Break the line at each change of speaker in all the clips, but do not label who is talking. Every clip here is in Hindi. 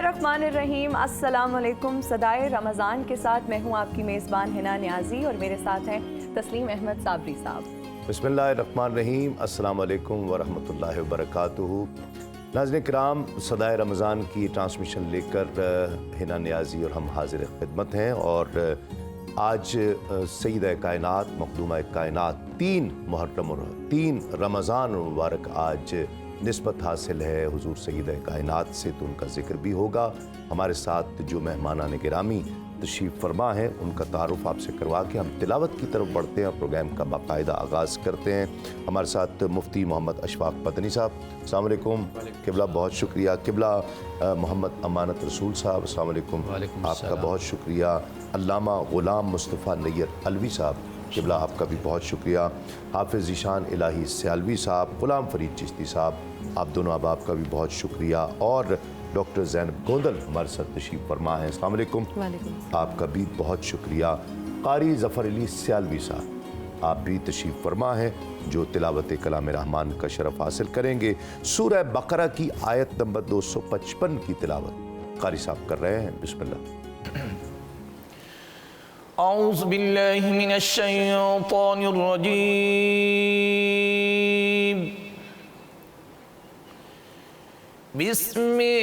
बिस्मिल्लाहिर्रहमानिर्रहीम। अस्सलामुअलैकुम। सदाए रमज़ान के साथ मैं हूँ आपकी मेज़बान हिना न्याज़ी और मेरे साथ हैं तस्लीम अहमद साबरी साहब।
बिस्मिल्लाहिर्रहमानिर्रहीम। अस्सलामुअलैकुम वरहमतुल्लाहि वबरकातुहू। नाज़रीन किराम, सदाए रमज़ान की ट्रांसमिशन लेकर हिना न्याज़ी और हम हाजिर खिदमत हैं। और आज सईद कायनात मखदूम कायनात 3 मुहर्रम और 3 रमज़ान मुबारक आज निस्बत हासिल है हुजूर सईद कायनात से, तो उनका जिक्र भी होगा। हमारे साथ जो मेहमानान गिरामी तशरीफ़ फरमा हैं उनका तारुफ़ आपसे करवा के हम तिलावत की तरफ बढ़ते हैं और प्रोग्राम का बाकायदा आगाज़ करते हैं। हमारे साथ मुफ्ती मोहम्मद अशफाक मदनी साहब, अस्सलाम वालेकुम। किबला बहुत शुक्रिया। किबला मोहम्मद अमानत रसूल साहब, अस्सलाम वालेकुम। आपका बहुत शुक्रिया। अल्लामा ग़ुलाम मुस्तफ़ा नैयर अलवी साहब, किबला आपका भी बहुत शुक्रिया। हाफिज़ ज़ीशान इलाही सियालवी साहब, ग़ुलाम फ़रीद चिश्ती साहब, आप दोनों अहबाब का भी बहुत शुक्रिया। और डॉक्टर ज़ैनब गोंदल हमारे साथ तशरीफ़ फरमा है, अस्सलाम वालेकुम। आपका भी बहुत शुक्रिया। क़ारी ज़फ़र अली सियालवी साहब, आप भी तशरीफ़ फरमा हैं, जो तिलावत कलाम रहमान का शरफ़ हासिल करेंगे। सूरह बकरा की आयत नंबर 255 की तिलावत क़ारी साहब कर रहे हैं। बिस्मिल्लाह।
औज़ु बिल्लाहि मिनश शैतानिर रजीम। बिस्मिल्लाहिर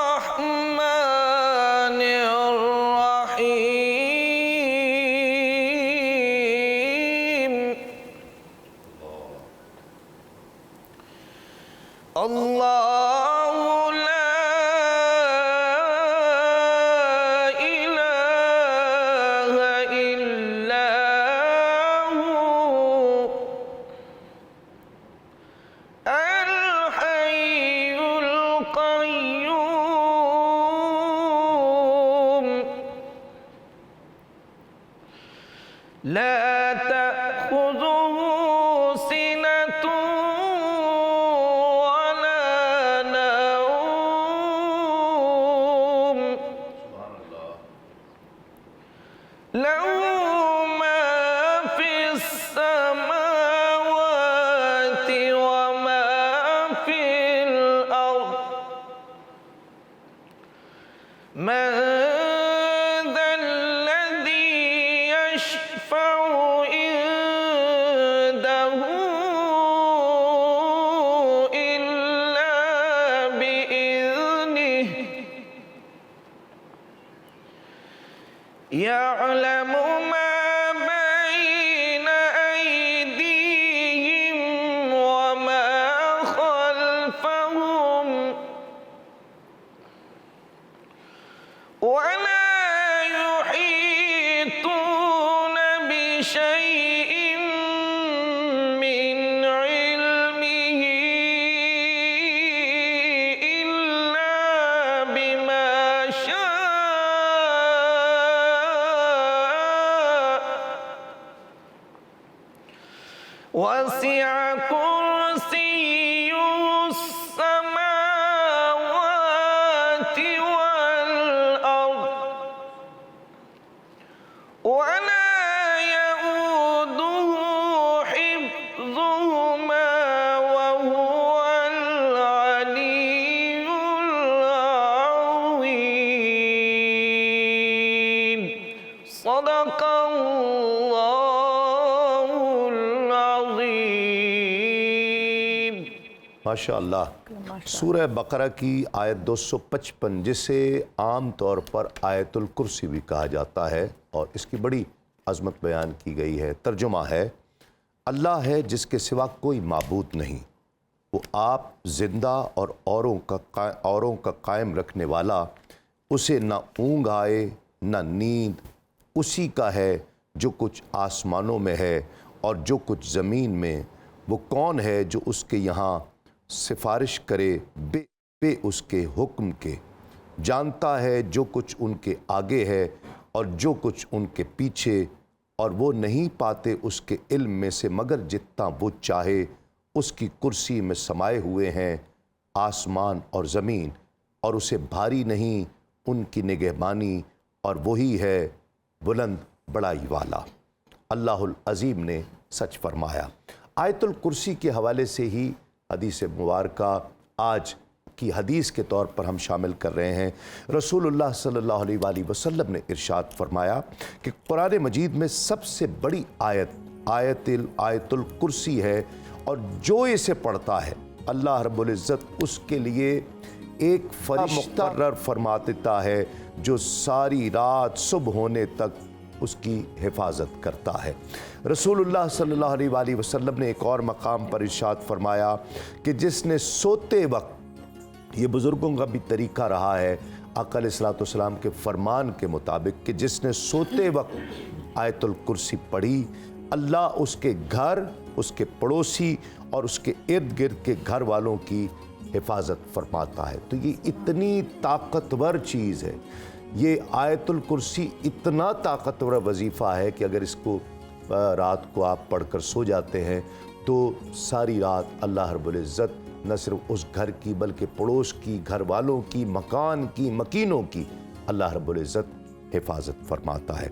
रहमानिर रहीम। अल्लाहु ला इलाहा इल्ला हु अल हय्युल क़य्यूम ला तअख़ुज़ुहु सिनतुन वला नौम लहू मा फ़िस समावाति व मा फ़िल अर्ज़ मन ज़ल्लज़ी यशफ़अु इंदहु इल्ला बिइज़निहि यअलमु मा बैन अयदीहिम व मा खल्फहुम वला युहीतून बिशैइन मिन इल्मिही इल्ला बिमा शाअ वसिअ कुर्सियुहुस समावाति वल अर्ज़ वला यऊदुहु हिफ्ज़ुहुमा व हुवल अलियुल अज़ीम। सदक़ल्लाहुल अज़ीम।
माशा अल्लाह। सूरह बकरा की आयत 255, जिसे आम तौर पर आयतुल कुर्सी भी कहा जाता है, और इसकी बड़ी अज़मत बयान की गई है। तर्जुमा है, अल्लाह है जिसके सिवा कोई माबूद नहीं, वो आप ज़िंदा और औरों का कायम रखने वाला, उसे न ऊँघ आए न नींद, उसी का है जो कुछ आसमानों में है और जो कुछ ज़मीन में। वो कौन है जो उसके यहाँ सिफारिश करे बे उसके हुक्म के, जानता है जो कुछ उनके आगे है और जो कुछ उनके पीछे, और वो नहीं पाते उसके इल्म में से मगर जितना वो चाहे। उसकी कुर्सी में समाये हुए हैं आसमान और ज़मीन, और उसे भारी नहीं उनकी निगहबानी, और वही है बुलंद बड़ाई वाला। अल्लाहुल अज़ीम ने सच फरमाया। आयतुल कुर्सी के हवाले से ही हदीस मुबारका आज की हदीस के तौर पर हम शामिल कर रहे हैं। रसूलुल्लाह सल्लल्लाहु अलैहि वसल्लम ने इरशाद फरमाया कि कुरान मजीद में सबसे बड़ी आयतुल कुर्सी है, और जो इसे पढ़ता है अल्लाह रब्बुल इज़्ज़त उसके लिए एक फरिश्ता मुकर्रर फरमा देता है जो सारी रात सुबह होने तक उसकी हिफाजत करता है। रसूलुल्लाह सल्लल्लाहु अलैहि वसल्लम ने एक और मकाम पर इरशाद फरमाया कि जिसने सोते वक्त, ये बुज़ुर्गों का भी तरीका रहा है आका अलैहिस्सलातु वस्सलाम के फरमान के मुताबिक, कि जिसने सोते वक्त आयतुल कुर्सी पढ़ी, अल्लाह उसके घर, उसके पड़ोसी और उसके इर्द गिर्द के घर वालों की हिफाजत फरमाता है। तो ये इतनी ताकतवर चीज़ है, ये आयतुल कुर्सी इतना ताकतवर वजीफ़ा है कि अगर इसको रात को आप पढ़कर सो जाते हैं तो सारी रात अल्लाह रब्बुल इज़्ज़त न सिर्फ उस घर की बल्कि पड़ोस की, घर वालों की, मकान की, मकीनों की अल्लाह रब्बुल इज़्ज़त हिफाजत फरमाता है।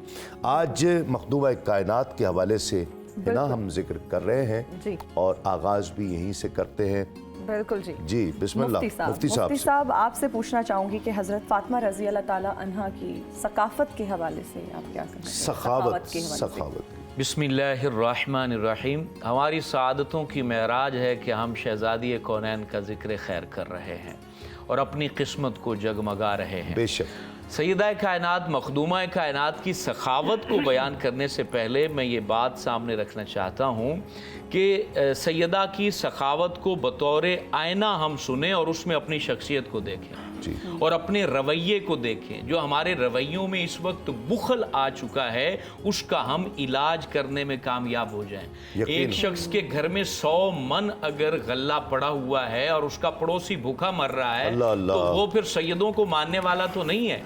आज मखदूमा कायनात के हवाले से ना हम जिक्र कर रहे हैं
जी।
और आगाज़ भी यहीं से करते हैं।
बिल्कुल जी।
जी बिस्मिल्लाह।
मुफ्ती साहब आपसे पूछना चाहूँगी कि हज़रत फ़ातिमा रज़ी अल्लाह ताला अन्हा की सकाफ़त के हवाले से आप क्या कहेंगे?
सखावत।
बिस्मिल्लाहिर्रहमानिर्रहीम। हमारी सआदतों की मेराज है कि हम शहज़ादी कौनैन का ज़िक्र खैर कर रहे हैं और अपनी किस्मत को जगमगा रहे हैं।
बेशक।
सैयदा कायनात, मखदूमा कायनात की सखावत को बयान करने से पहले मैं ये बात सामने रखना चाहता हूँ कि सैयदा की सखावत को बतौर आईना हम सुने और उसमें अपनी शख्सियत को देखें
जी।
और अपने रवैये को देखें। जो हमारे रवैयों में इस वक्त बुखल आ चुका है उसका हम इलाज करने में कामयाब हो जाएं। एक शख्स के घर में 100 मन अगर गल्ला पड़ा हुआ है और उसका पड़ोसी भूखा मर रहा है तो वो फिर सैयदों को मानने वाला तो नहीं है।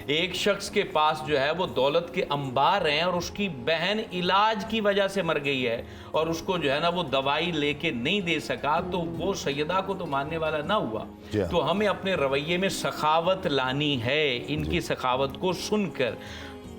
एक शख्स के पास जो है वो दौलत के अंबार हैं और उसकी बहन इलाज की वजह से मर गई है और उसको जो है ना वो दवाई लेके नहीं दे सका, तो वो सैयदा को तो मानने वाला ना हुआ। तो हमें अपने रवैये में सखावत लानी है। इनकी सखावत को सुनकर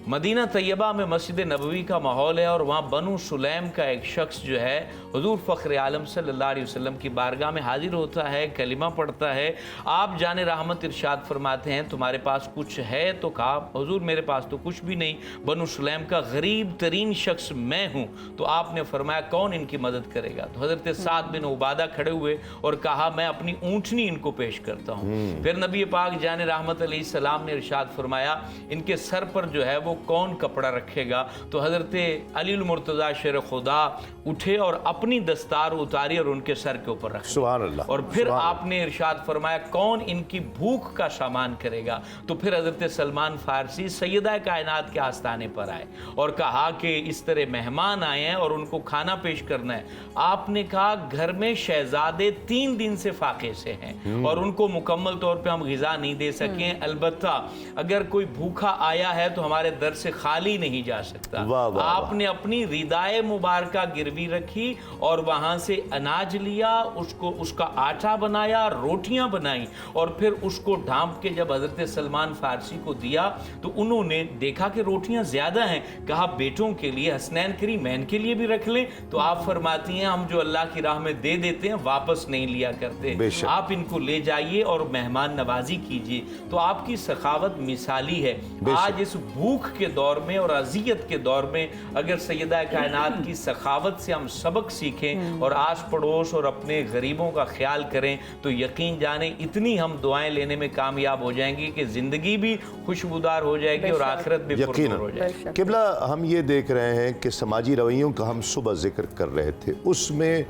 मदीना तैयबा में मस्जिद नबवी का माहौल है और वहाँ बनु सुलैम का एक शख्स जो है हुजूर फ़ख्र आलम सल्लल्लाहु अलैहि वसल्लम की बारगाह में हाजिर होता है, कलिमा पढ़ता है। आप जाने रहमत इरशाद फरमाते हैं तुम्हारे पास कुछ है? तो कहा हुजूर मेरे पास तो कुछ भी नहीं, बनु सुलैम का गरीब तरीन शख्स मैं हूँ। तो आपने फरमाया कौन इनकी मदद करेगा? तो हज़रत साद बिन उबादा खड़े हुए और कहा मैं अपनी ऊँटनी इनको पेश करता हूँ। फिर नबी पाक जाने रहमत अलैहिस्सलाम ने इरशाद फरमाया इनके सर पर जो है वो कौन कपड़ा रखेगा? तो हज़रत अली मुर्तज़ा शेर खुदा उठे और अपनी दस्तार उतारी और उनके सर के ऊपर रखी।
सुभान अल्लाह।
और फिर आपने इरशाद फरमाया कौन इनकी भूख का सामान करेगा? तो फिर हज़रत सलमान फारसी सैयदा कायनात के आस्थाने पर आए और कहा कि इस तरह मेहमान आए हैं और उनको खाना पेश करना है। आपने कहा घर में शहजादे 3 दिन से फाके से हैं और उनको मुकम्मल तौर पर हम ग़िज़ा नहीं दे सके। अलबत्ता अगर कोई भूखा आया है तो हमारे दर से खाली नहीं जा सकता। आपने अपनी रिदाए मुबारका गिरवी रखी और वहां से अनाज लिया, उसको उसका आटा बनाया, रोटियां बनाई और फिर उसको ढांप के जब हजरत सलमान फारसी को दिया तो उन्होंने देखा कि रोटियां ज्यादा हैं। कहा बेटों के लिए, हसनैन करीमैन के लिए भी रख लें। तो आप फरमाती हैं हम जो अल्लाह की राह में दे देते हैं वापस नहीं लिया करते, आप इनको ले जाइए और मेहमान नवाजी कीजिए। तो आपकी सखावत मिसाली है। आज इस भूख के दौर में और अजियत के दौर में अगर सैयदा कायनात की सखावत से हम सबक सीखें और आस पड़ोस और अपने गरीबों का ख्याल करें तो यकीन जाने इतनी हम दुआएं लेने में कामयाब हो जाएंगी कि जिंदगी भी खुशबूदार हो जाएगी और आखिरत भी पुरनूर हो जाएगी।
किबला हम ये देख रहे हैं कि समाजी रवैयों का हम सुबह जिक्र कर रहे थे, उसमें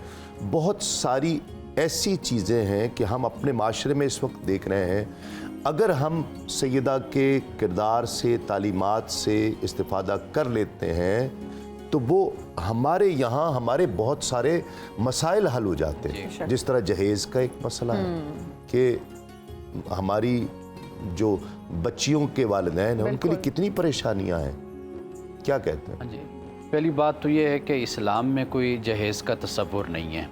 बहुत सारी ऐसी चीज़ें हैं कि हम अपने माशरे में इस वक्त देख रहे हैं। अगर हम सैयदा के किरदार से, तालीमात से इस्तिफ़ादा कर लेते हैं तो वो हमारे यहाँ हमारे बहुत सारे मसाइल हल हो जाते हैं। जिस तरह जहेज़ का एक मसला है कि हमारी जो बच्चियों के वालिदैन हैं उनके लिए कितनी परेशानियाँ हैं, क्या कहते हैं?
जी, पहली बात तो ये है कि इस्लाम में कोई जहेज़ का तसव्वुर नहीं है।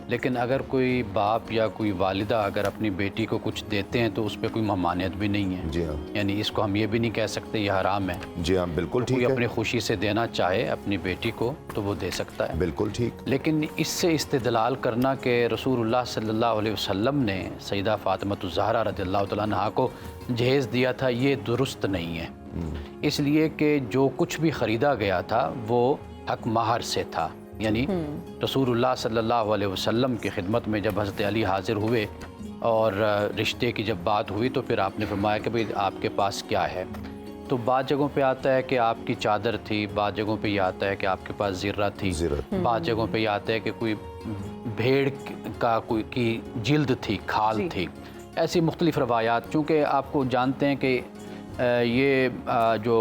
लेकिन अगर कोई बाप या कोई वालिदा अगर अपनी बेटी को कुछ देते हैं तो उस पर कोई ममानियत भी नहीं है।
जी हाँ।
यानी इसको हम ये भी नहीं कह सकते ये हराम है।
जी हाँ, बिल्कुल ठीक
कोई
है।
अपनी खुशी से देना चाहे अपनी बेटी को तो वो दे सकता है।
बिल्कुल ठीक।
लेकिन इससे इस्तिदलाल करना कि रसूलुल्लाह सल्लल्लाहु अलैहि वसल्लम ने सैयदा फ़ातिमतुज़ ज़हरा रज़ियल्लाहु तआला अन्हा को जहेज़ दिया था, ये दुरुस्त नहीं है। इसलिए कि जो कुछ भी ख़रीदा गया था वो हक महर से था। यानी रसूलुल्लाह सल्लल्लाहु अलैहि वसल्लम की खिदमत में जब हज़रत अली हाज़िर हुए और रिश्ते की जब बात हुई तो फिर आपने फरमाया कि भाई आपके पास क्या है। तो बाद जगहों पे आता है कि आपकी चादर थी, बाद जगहों पे ये आता है कि आपके पास ज़िर्रा थी, बाद जगहों पे ये आता है कि कोई भेड़ का कोई की जिल्द थी, खाल थी। ऐसी मुख्तलिफ़ रवायात, चूँकि आपको जानते हैं कि ये जो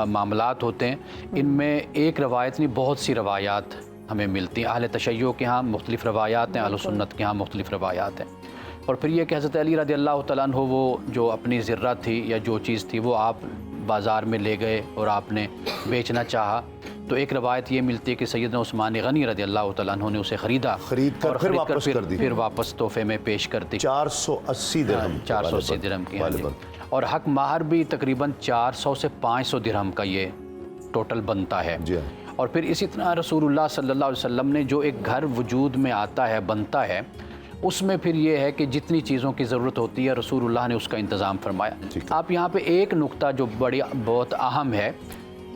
मामलात होते हैं इनमें एक रवायत नहीं बहुत सी रवायात हमें मिलती हैं। अहले तशय्यो के यहाँ मुख्तलिफ़ रवायात हैं, अहले सुन्नत के यहाँ मुख्तलिफ़ रवायात हैं। और फिर ये कि हज़रत अली रज़ियल्लाहु तआला अन्हु वो जो अपनी ज़िर्रा थी या जो चीज़ थी वो आप बाज़ार में ले गए और आपने बेचना चाहा तो एक रवायत ये मिलती है कि सैयदना उस्मान गनी रज़ियल्लाहु तआला अन्हु ने उसे ख़रीदा
और
फिर वापस तोहफे में पेश कर दी।
480 दिरहम
480 दिरहम की। हाँ जी। और हक महर भी तकरीबन 400 से 500 दिरहम का ये टोटल बनता है।
जी।
और फिर इसी तरह रसूलुल्लाह सल्लल्लाहु अलैहि वसल्लम ने जो एक घर वजूद में आता है, बनता है, उसमें फिर ये है कि जितनी चीज़ों की ज़रूरत होती है रसूलुल्लाह ने उसका इंतज़ाम फरमाया। आप यहाँ पे एक नुक्ता जो बहुत अहम है,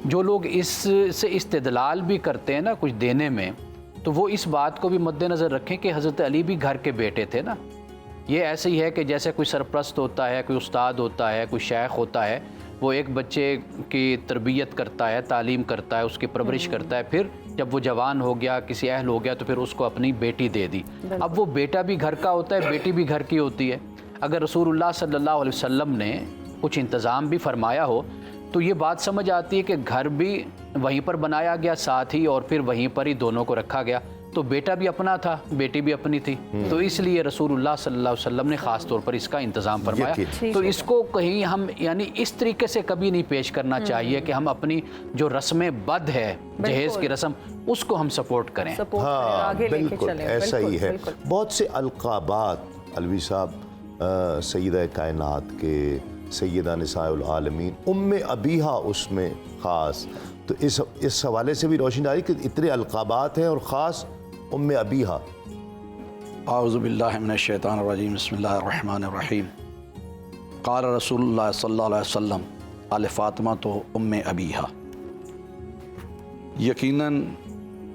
जो लोग इससे इस्तिदलाल भी करते हैं ना कुछ देने में, तो वो इस बात को भी मद्देनज़र रखें कि हज़रत अली भी घर के बेटे थे ना। ये ऐसे ही है कि जैसे कोई सरप्रस्त होता है, कोई उस्ताद होता है, कोई शेख होता है, वो एक बच्चे की तरबियत करता है, तालीम करता है, उसकी परवरिश करता है, फिर जब वो जवान हो गया, किसी अहल हो गया तो फिर उसको अपनी बेटी दे दी। अब वो बेटा भी घर का होता है, बेटी भी घर की होती है। अगर रसूलुल्लाह सल्लल्लाहु अलैहि वसल्लम ने कुछ इंतज़ाम भी फरमाया हो तो ये बात समझ आती है कि घर भी वहीं पर बनाया गया साथ ही, और फिर वहीं पर ही दोनों को रखा गया। तो बेटा भी अपना था, बेटी भी अपनी थी, तो इसलिए रसूलुल्लाह सल्लल्लाहु अलैहि वसल्लम ने ख़ास तौर पर इसका इंतज़ाम फरमाया। तो इसको कहीं हम यानी इस तरीके से कभी नहीं पेश करना चाहिए कि हम अपनी जो रस्में बद है, जहेज़ की रस्म, उसको हम सपोर्ट करें।
हाँ बिल्कुल ऐसा ही है। बहुत से अलक़ाबात अलवी साहब सैयदा कायनात के, सैयदा निसाउल आलमीन, उम्मे अबीहा उसमें ख़ास, तो इस हवाले से भी रोशनी आ रही कि इतने अलक़ाबात हैं और ख़ास उम्मे अबीहा।
आऊज़ु बिल्लाहि मिनश शैतानिर रजीम, बिस्मिल्लाहिर रहमानिर रहीम। क़ाल रसूलुल्लाह सल्लल्लाहु अलैहि वसल्लम अल फ़ातिमा तो उम्मे अबीहा। यकीनन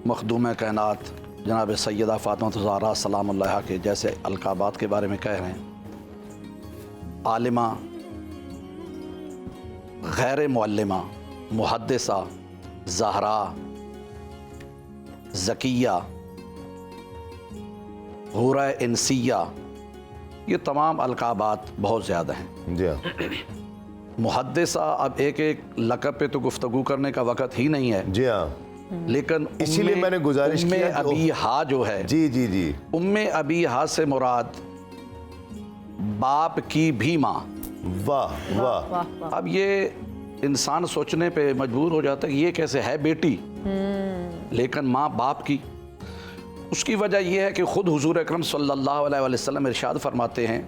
मखदूम कायनात जनाब सैयदा फ़ातिमा ज़हरा सलामुल्लाह अलैहा के जैसे अलक़ाबात के बारे में कह रहे हैं, आलिमा, गैर मुअल्लिमा, मुहद्दिसा, ज़हरा, ज़किया, हुरा इंसिया, ये तमाम अलक़ाबात बहुत ज़्यादा हैं।
जी
मुहद्दिसा, अब एक एक लक़ब पे तो गुफ्तगू करने का वक़्त ही नहीं है।
जी हाँ,
लेकिन
इसीलिए मैंने गुजारिश
उम्मे
किया
अबीहा जो है,
जी जी जी,
उम्मे अबीहा से मुराद बाप की भी माँ।
वाह वाह।
अब ये इंसान सोचने पे मजबूर हो जाता है कि ये कैसे है बेटी, लेकिन माँ बाप की। उसकी वजह यह है कि ख़ुद हुज़ूर अकरम सल्लल्लाहु अलैहि वसल्लम इरशाद फरमाते हैं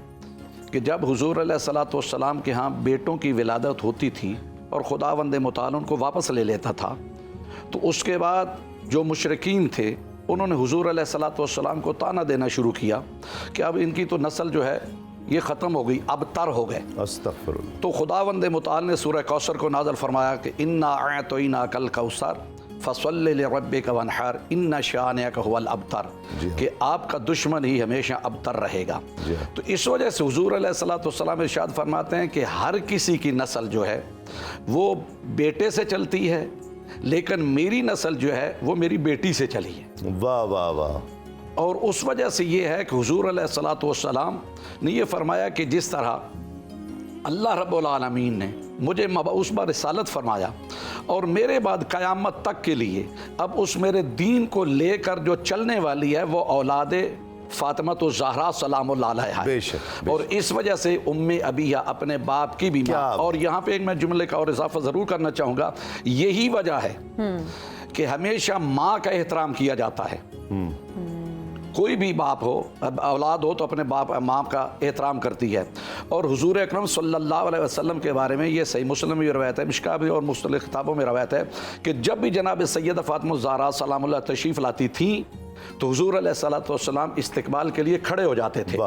कि जब हुज़ूर अलैहिस्सलातु वस्सलाम के यहाँ बेटों की विलादत होती थी और खुदावंद मुताल उनको वापस ले लेता था, तो उसके बाद जो मुशरिकीन थे उन्होंने हुज़ूर अलैहिस्सलातु वस्सलाम को ताना देना शुरू किया कि अब इनकी तो नस्ल जो है ये ख़त्म हो गई, अब तर हो गए।
अस्तग़फिरुल्लाह।
तो खुदावंद मुताल ने सूरह कौसर को नाज़िल फरमाया कि इन्ना अअतैना कल कौसर फसल्लि लिरब्बिका वनहर इन्ना शानिअका हुवल अबतर, कि आपका दुश्मन ही हमेशा अबतर रहेगा। तो इस वजह से हुज़ूर अलैहिस्सलातु वस्सलाम इरशाद फरमाते हैं कि हर किसी की नस्ल जो है वो बेटे से चलती है, लेकिन मेरी नस्ल जो है वो मेरी बेटी से चली है।
वाह वाह वाह।
और उस वजह से ये है कि हुज़ूर अलैहिस्सलातु वस्सलाम ने ये फरमाया कि जिस तरह अल्लाह रब्बुल आलमीन ने मुझे मबऊस ब रिसालत फरमाया और मेरे बाद क़यामत तक के लिए अब उस मेरे दीन को लेकर जो चलने वाली है वो औलाद फ़ातिमा तो ज़हरा सलामुल्लाह अलैहा है। और इस वजह से उम्मे अबीहा अपने बाप की भी माँ। और यहाँ पे एक मैं जुमले का और इजाफा ज़रूर करना चाहूँगा, यही वजह है कि हमेशा माँ का एहतराम किया जाता है। कोई भी बाप हो, अब औलाद हो तो अपने बाप माँ का एहतराम करती है। और हुजूर अकरम सल्लल्लाहु अलैहि वसल्लम के बारे में ये सही मुस्लिम में रवायत है, मिशका भी और मुख्तलिफ किताबों में रवायत है कि जब भी जनाब सैयदा फातिमा ज़हरा सलामुल्लाह तशरीफ़ लाती थी तो हुजूर अलैहिस्सलाम इस्तकबाल के लिए खड़े हो जाते थे,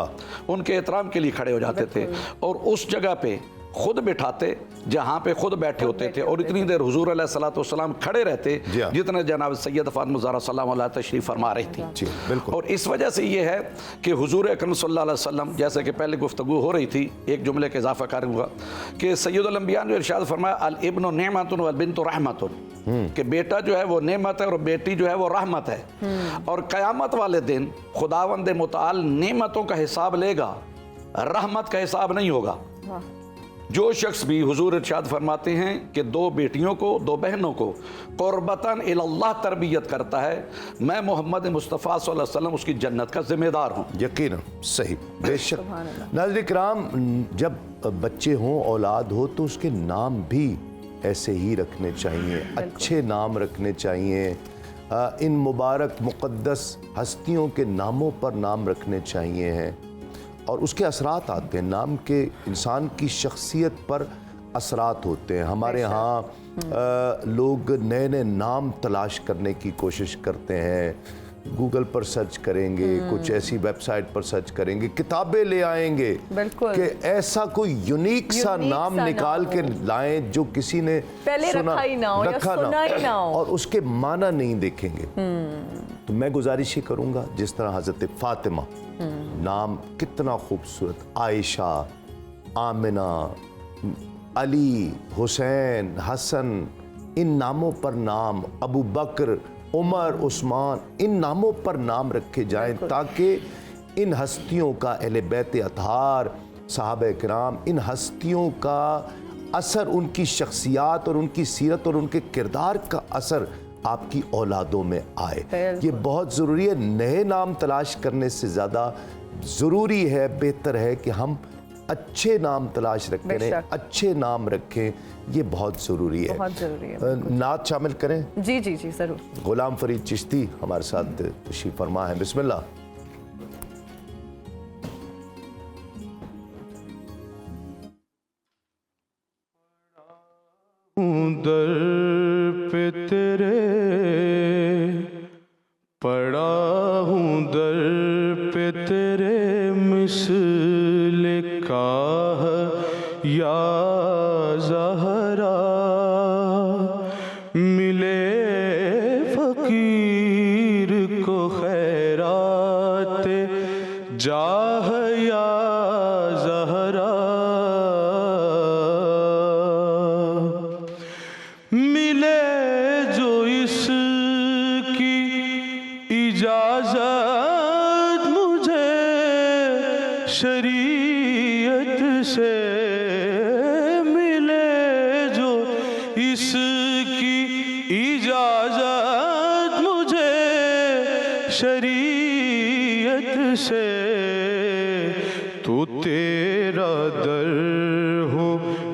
उनके एहतराम के लिए खड़े हो जाते थे और उस जगह पे खुद बिठाते जहाँ पे खुद बैठे होते थे और इतनी देर हुजूर अलैहिस्सलाम खड़े रहते जितने जनाब सैयद फातिमा ज़हरा सलाम अलैहा तशरीफ़ फरमा रही थी।
बिल्कुल।
और इस वजह से ये है कि हुजूर अकरम सल्लल्लाहु अलैहि वसल्लम, जैसे कि पहले गुफ्तगू हो रही थी, एक जुमले के इजाफा कर हुआ कि सैयदुल अंबिया ने इरशाद फरमाया अल इब्नु नेमतुन वल बिन्तु रहमतुन, कि बेटा जो है वो नेमत है और बेटी जो है वो रहमत है। और क़यामत वाले दिन खुदावंद मुताल नेमतों का हिसाब लेगा, रहमत का हिसाब नहीं होगा। जो शख्स भी हुजूर इरशाद फरमाते हैं कि दो बेटियों को, दो बहनों को कुर्बतन इल्लाह तरबियत करता है, मैं मोहम्मद मुस्तफ़ा सल्लल्लाहु अलैहि वसल्लम उसकी जन्नत का जिम्मेदार हूँ।
यकीन सही, बेशक। नाज़रीन किराम, जब बच्चे हों, औलाद हो, तो उसके नाम भी ऐसे ही रखने चाहिए, अच्छे नाम रखने चाहिए। इन मुबारक मुक़द्दस हस्तियों के नामों पर नाम रखने चाहिए हैं और उसके असरात आते हैं, नाम के इंसान की शख्सियत पर असरात होते हैं। हमारे यहाँ लोग नए नए नाम तलाश करने की कोशिश करते हैं, गूगल पर सर्च करेंगे, कुछ ऐसी वेबसाइट पर सर्च करेंगे, किताबें ले आएंगे कि ऐसा कोई यूनिक सा नाम निकाल के लाएं जो किसी ने
पहले रखा ही ना हो या सुना ही ना हो,
और उसके माना नहीं देखेंगे। तो मैं गुजारिश ही करूंगा, जिस तरह हज़रत फातिमा नाम कितना खूबसूरत, आयशा, आमिना, अली, हुसैन, हसन, इन नामों पर नाम, अबू बकर, उमर, उस्मान, इन नामों पर नाम रखे जाएं ताकि इन हस्तियों का, अहले बैत अतहार, सहाबा किराम, इन हस्तियों का असर, उनकी शख्सियात और उनकी सीरत और उनके किरदार का असर आपकी औलादों में आए। ये बहुत ज़रूरी है। नए नाम तलाश करने से ज़्यादा ज़रूरी है, बेहतर है कि हम अच्छे नाम तलाश रखें, अच्छे नाम रखें, ये बहुत ज़रूरी है।
बहुत ज़रूरी है।
नात शामिल करें?
जी जी जी ज़रूर।
गुलाम फरीद चिश्ती हमारे साथ तशरीफ़ फरमा है, बिस्मिल्लाह।
दर पे तेरे पड़ा हूँ, दर पे तेरे मिसले काह या ज़हरा, मिले फ़कीर को खैराते जाह या ज़हरा, मिले जो इसकी इजाज़त मुझे शरीयत से, मिले जो इसकी इजाज़त मुझे शरीयत से, तो तेरा दर हो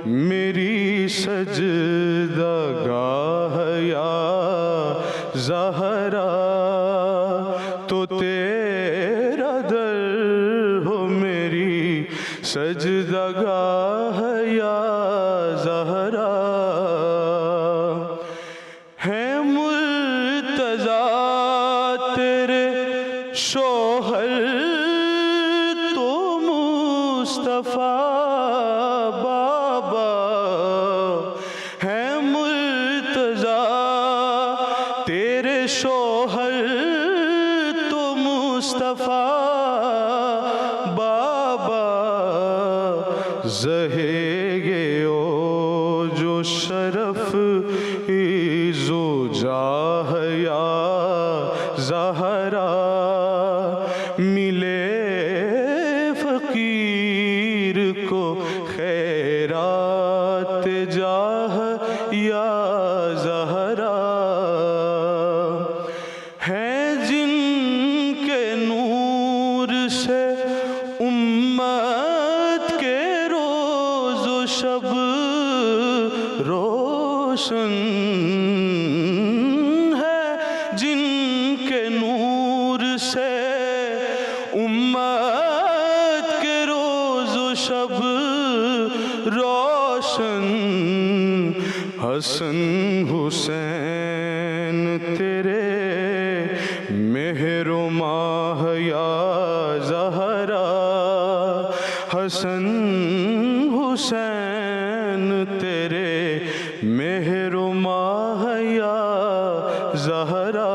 मेरी सजदागाह या ज़हरा, तो तेरा दर हो मेरी सजदागाह या ज़हरा। है मुर्तज़ा तेरे शोहर तो मुस्तफ़ा बाबा, है मुर्तज़ा तेरे शोहर तो मुस्तफ़ा बाबा, ज़हेगे ओ जो शरफ इज़ो जाह या ज़हरा, मिले फ़कीर को खैरात जाह या ज़हरा, है जिनके नूर से उम्मत के रोज़ो शब रोशन है, जिनके नूर से हसन हुसैन तेरे मेहरो माह या ज़हरा, हसन हुसैन तेरे मेहरो माह या ज़हरा,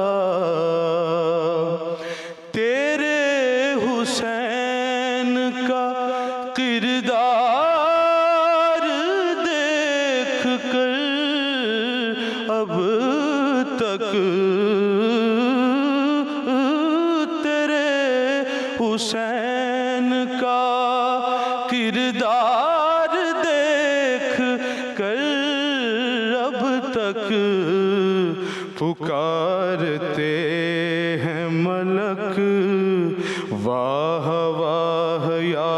तेरे हुसैन का किरदार देख कर अब तक तेरे हुसैन का किरदार देख कर अब तक पुकारते हैं मलक, वाह वाह या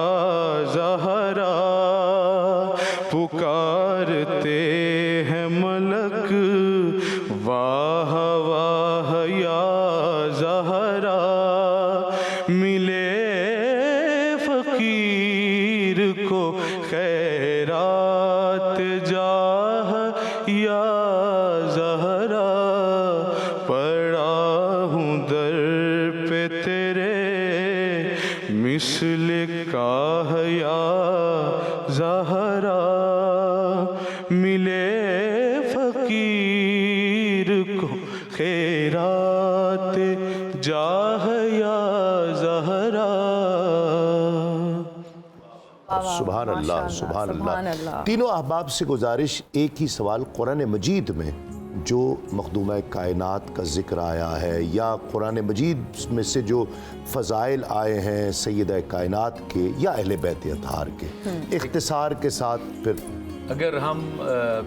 ज़हरा, पुकारते हैं मलक, वाह वाह या ज़हरा, मिले फ़कीर को खैरात जाह या ज़हरा, पड़ा हूँ दर पे तेरे मिसल काह या ज़हरा, मिले फ़कीर को खैरात जाह या ज़हरा।
सुभान अल्लाह, सुभान अल्लाह। तीनों अहबाब से गुजारिश, एक ही सवाल, कुरान मजीद में जो मखदूमा कायनात का ज़िक्र आया है या कुरान मजीद में से जो फ़ज़ाइल आए हैं सैयदा कायनात के या अहले बैत अतहार के, इख्तिसार के साथ फिर
अगर हम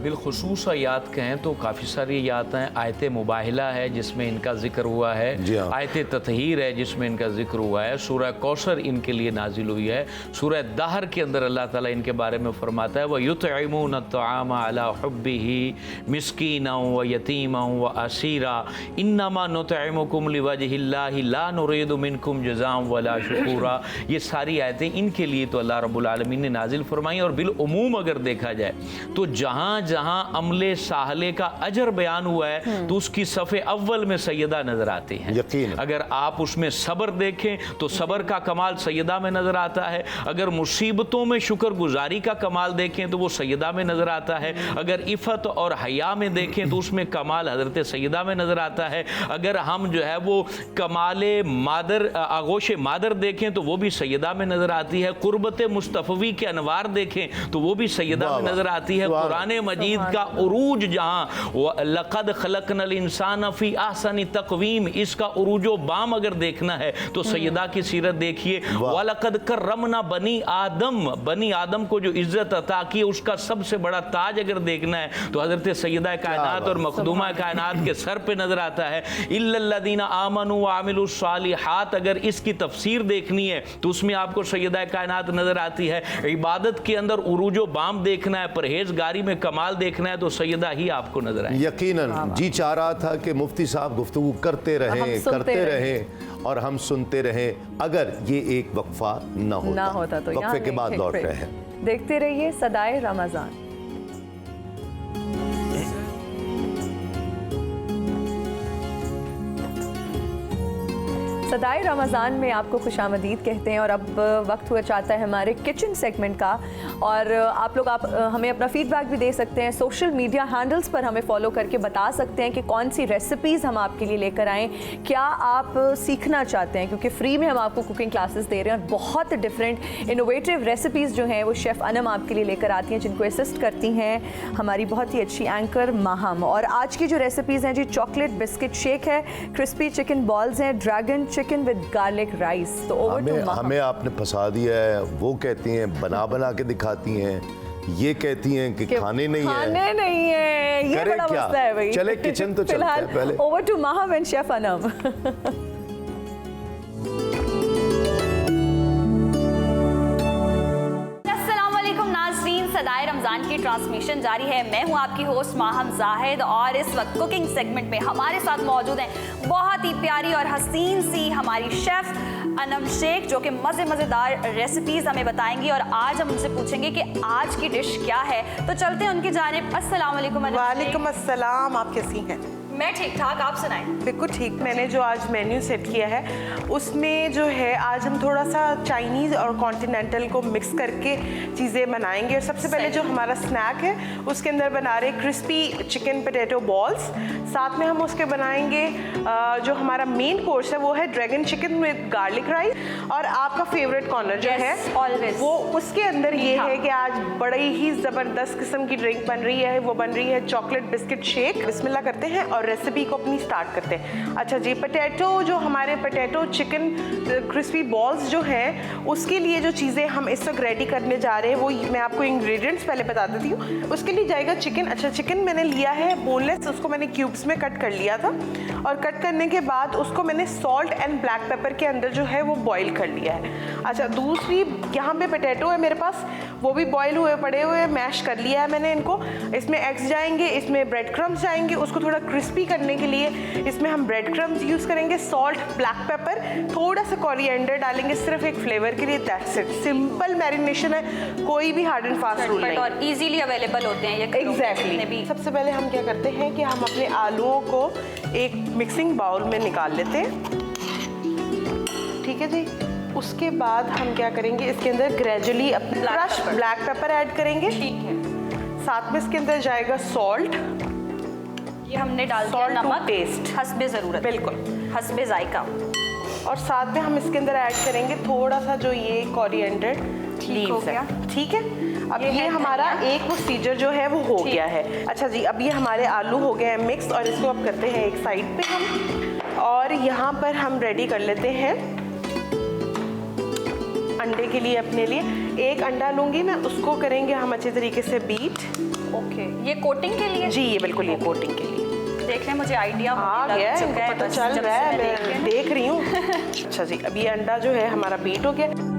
बिलखुसूस आयात कहें तो काफ़ी सारी आयात हैं। आयत मुबाहिला है जिसमें इनका ज़िक्र हुआ है, आयत ततहीर है जिसमें इनका ज़िक्र हुआ है, सूरह कौसर इनके लिए नाजिल हुई है, सूरह दहर के अंदर अल्लाह ताला इनके बारे में फरमाता है, व युतइमून अत्तआम अला हुब्बिही मिस्कीना व यतीमा व असीरा इन्नमा नुतइमुकुम लिवजहिल्लाहि ला नुरीदु मिनकुम जज़ाअन वला शुकूरा। ये सारी आयतें इनके लिए तो अल्लाह रब्बुल आलमीन ने नाजिल फरमाई। और बिल उमूम अगर देखा जाए तो जहां जहां अमले साहले का अजर बयान हुआ है तो उसकी सफ़े अव्वल में सैयदा नजर आती हैं।
यकीन।
अगर आप उसमें सब्र देखें तो सब्र का कमाल सैयदा में नजर आता है, अगर मुसीबतों में शुक्रगुजारी का कमाल देखें तो वो सैयदा में नजर आता है, अगर इफ़त और हया में देखें तो उसमें कमाल हजरत सैयदा में नजर आता है, अगर हम जो है वो कमाल मादर आगोश मादर देखें तो वो भी सैयदा में नजर आती है, कुर्बत मुस्तफ़वी के अनवार देखें तो वो भी सैयदा में नजर आती है। कुरान मजीद का उरूज जहां लक़द खलक़नल इंसान फी अहसनि तक़वीम, इसका उरूजो बाम अगर देखना है तो सैयदा की सीरत देखिए। वलक़द करमना बनी आदम, बनी आदम को जो इज्जत अता की उसका सबसे बड़ा ताज अगर देखना है तो हजरत सैयदा कायनात और मखदूमा कायनात के सर पे नजर आता है। इल्लल्लज़ीना आमनू व अमिलुस सालिहात, अगर इसकी तफसीर देखनी है तो उसमें आपको सैयदा कायनात नजर आती है। इबादत के अंदर उरूजो बाम देखना है, परहेजगारी में कमाल देखना है तो सैयदा ही आपको नजर आए।
यकीनन जी चाह रहा था कि मुफ्ती साहब गुफ्तगू करते रहें और हम सुनते रहें, अगर ये एक वक्फा ना होता तो वक्फे के बाद लौट रहे हैं।
देखते रहिए सदाए रमज़ान। सदाए रमज़ान में आपको खुशामदीद कहते हैं और अब वक्त हुआ चाहता है हमारे किचन सेगमेंट का। और आप लोग हमें अपना फीडबैक भी दे सकते हैं, सोशल मीडिया हैंडल्स पर हमें फॉलो करके बता सकते हैं कि कौन सी रेसिपीज़ हम आपके लिए लेकर आएँ, क्या आप सीखना चाहते हैं, क्योंकि फ्री में हम आपको कुकिंग क्लासेस दे रहे हैं और बहुत डिफरेंट इनोवेटिव रेसिपीज़ जो हैं वो शेफ़ अनम आपके लिए लेकर आती हैं, जिनको असिस्ट करती हैं हमारी बहुत ही अच्छी एंकर माहम। और आज की जो रेसिपीज़ हैं जी, चॉकलेट बिस्किट शेक है, क्रिस्पी चिकन बॉल्स हैं, dragon chicken with garlic rice. तो
हमें आपने फंसा दिया है। वो कहती हैं बना के दिखाती हैं, ये कहती हैं कि खाने नहीं है,
ये बड़ा मसला है भाई।
चले किचन तो चलते हैं पहले।
Over to Maham and chef Anam.
सदाए रमज़ान रमज़ान की ट्रांसमिशन जारी है। मैं हूं आपकी होस्ट माहम जाहिद और इस वक्त कुकिंग सेगमेंट में हमारे साथ मौजूद हैं बहुत ही प्यारी और हसीन सी हमारी शेफ़ अनम शेख, जो कि मज़ेदार रेसिपीज़ हमें बताएंगी और आज हम उनसे पूछेंगे कि आज की डिश क्या है। तो चलते हैं उनकी जानिब। अस्सलाम वालेकुम अनम शेख।
वालेकुम अस्सलाम, आप कैसी हैं?
मैं ठीक ठाक, आप सुनाएं।
बिल्कुल ठीक। मैंने जो आज मेन्यू सेट किया है उसमें जो है आज हम थोड़ा सा चाइनीज़ और कॉन्टिनेंटल को मिक्स करके चीज़ें बनाएंगे। और सबसे पहले जो हमारा स्नैक है उसके अंदर बना रहे क्रिस्पी चिकन पोटैटो बॉल्स। साथ में हम उसके बनाएंगे जो हमारा मेन कोर्स है वो है dragon chicken with garlic rice. और आपका फेवरेट कॉर्नर जो है
ऑलवेज
वो उसके अंदर ये है कि आज बड़ी ही ज़बरदस्त किस्म की ड्रिंक बन रही है। वो बन रही है चॉकलेट बिस्किट शेक। बिस्मिल्लाह करते हैं और रेसिपी को अपनी स्टार्ट करते हैं। अच्छा जी, पोटैटो जो हमारे पोटैटो चिकन क्रिस्पी बॉल्स जो हैं उसके लिए जो चीज़ें हम इस वक्त रेडी करने जा रहे हैं वो मैं आपको इंग्रेडिएंट्स पहले बता देती हूँ। उसके लिए जाएगा चिकन। अच्छा, चिकन मैंने लिया है बोनलेस, उसको मैंने क्यूब्स में कट कर लिया था और कट करने के बाद उसको मैंने सॉल्ट एंड ब्लैक पेपर के अंदर जो है वो बॉईल कर लिया है। अच्छा, दूसरी यहाँ पे पोटैटो है मेरे पास, वो भी बॉईल हुए पड़े हुए मैश कर लिया है मैंने इनको। इसमें एग्स जाएंगे, इसमें ब्रेड क्रम्स जाएंगे। उसको थोड़ा क्रिस्पी करने के लिए इसमें हम ब्रेड क्रम्स यूज़ करेंगे, सॉल्ट, ब्लैक पेपर, थोड़ा सा कोरिएंडर डालेंगे सिर्फ एक फ्लेवर के लिए। That's it. सिंपल मैरिनेशन है, कोई भी हार्ड एंड फास्ट रूल नहीं
और इजीली अवेलेबल होते हैं ये।
एग्जैक्टली। सबसे पहले हम क्या करते हैं कि हम अपने आलूओं को एक मिक्सिंग बाउल में निकाल लेते हैं। ठीक है जी। उसके बाद हम क्या करेंगे, इसके अंदर gradually crush black pepper add करेंगे।
ठीक है।
साथ में इसके अंदर जाएगा सॉल्ट।
ये हमने डाल दिया नमक
टेस्ट
हस्बे ज़रूरत,
बिल्कुल
हस्बे जायका।
और साथ में हम इसके अंदर ऐड करेंगे थोड़ा सा जो ये कोरिएंडर लीव्स है। ठीक है। अब ये हमारा एक प्रोसीजर जो है वो हो गया है। अच्छा जी, अब ये हमारे आलू हो गए हैं मिक्स और इसको अब करते हैं एक साइड पे हम। और यहाँ पर हम रेडी कर लेते हैं अंडे के लिए। अपने लिए एक अंडा लूँगी मैं, उसको करेंगे हम अच्छे तरीके से बीट।
ओके, ये कोटिंग के लिए?
जी, ये बिल्कुल ये कोटिंग के लिए।
देख रहे मुझे आइडिया
आ गया है, पता चल रहा है, मैं देख रही हूँ। अच्छा जी, अब ये अंडा जो है हमारा बीट हो गया।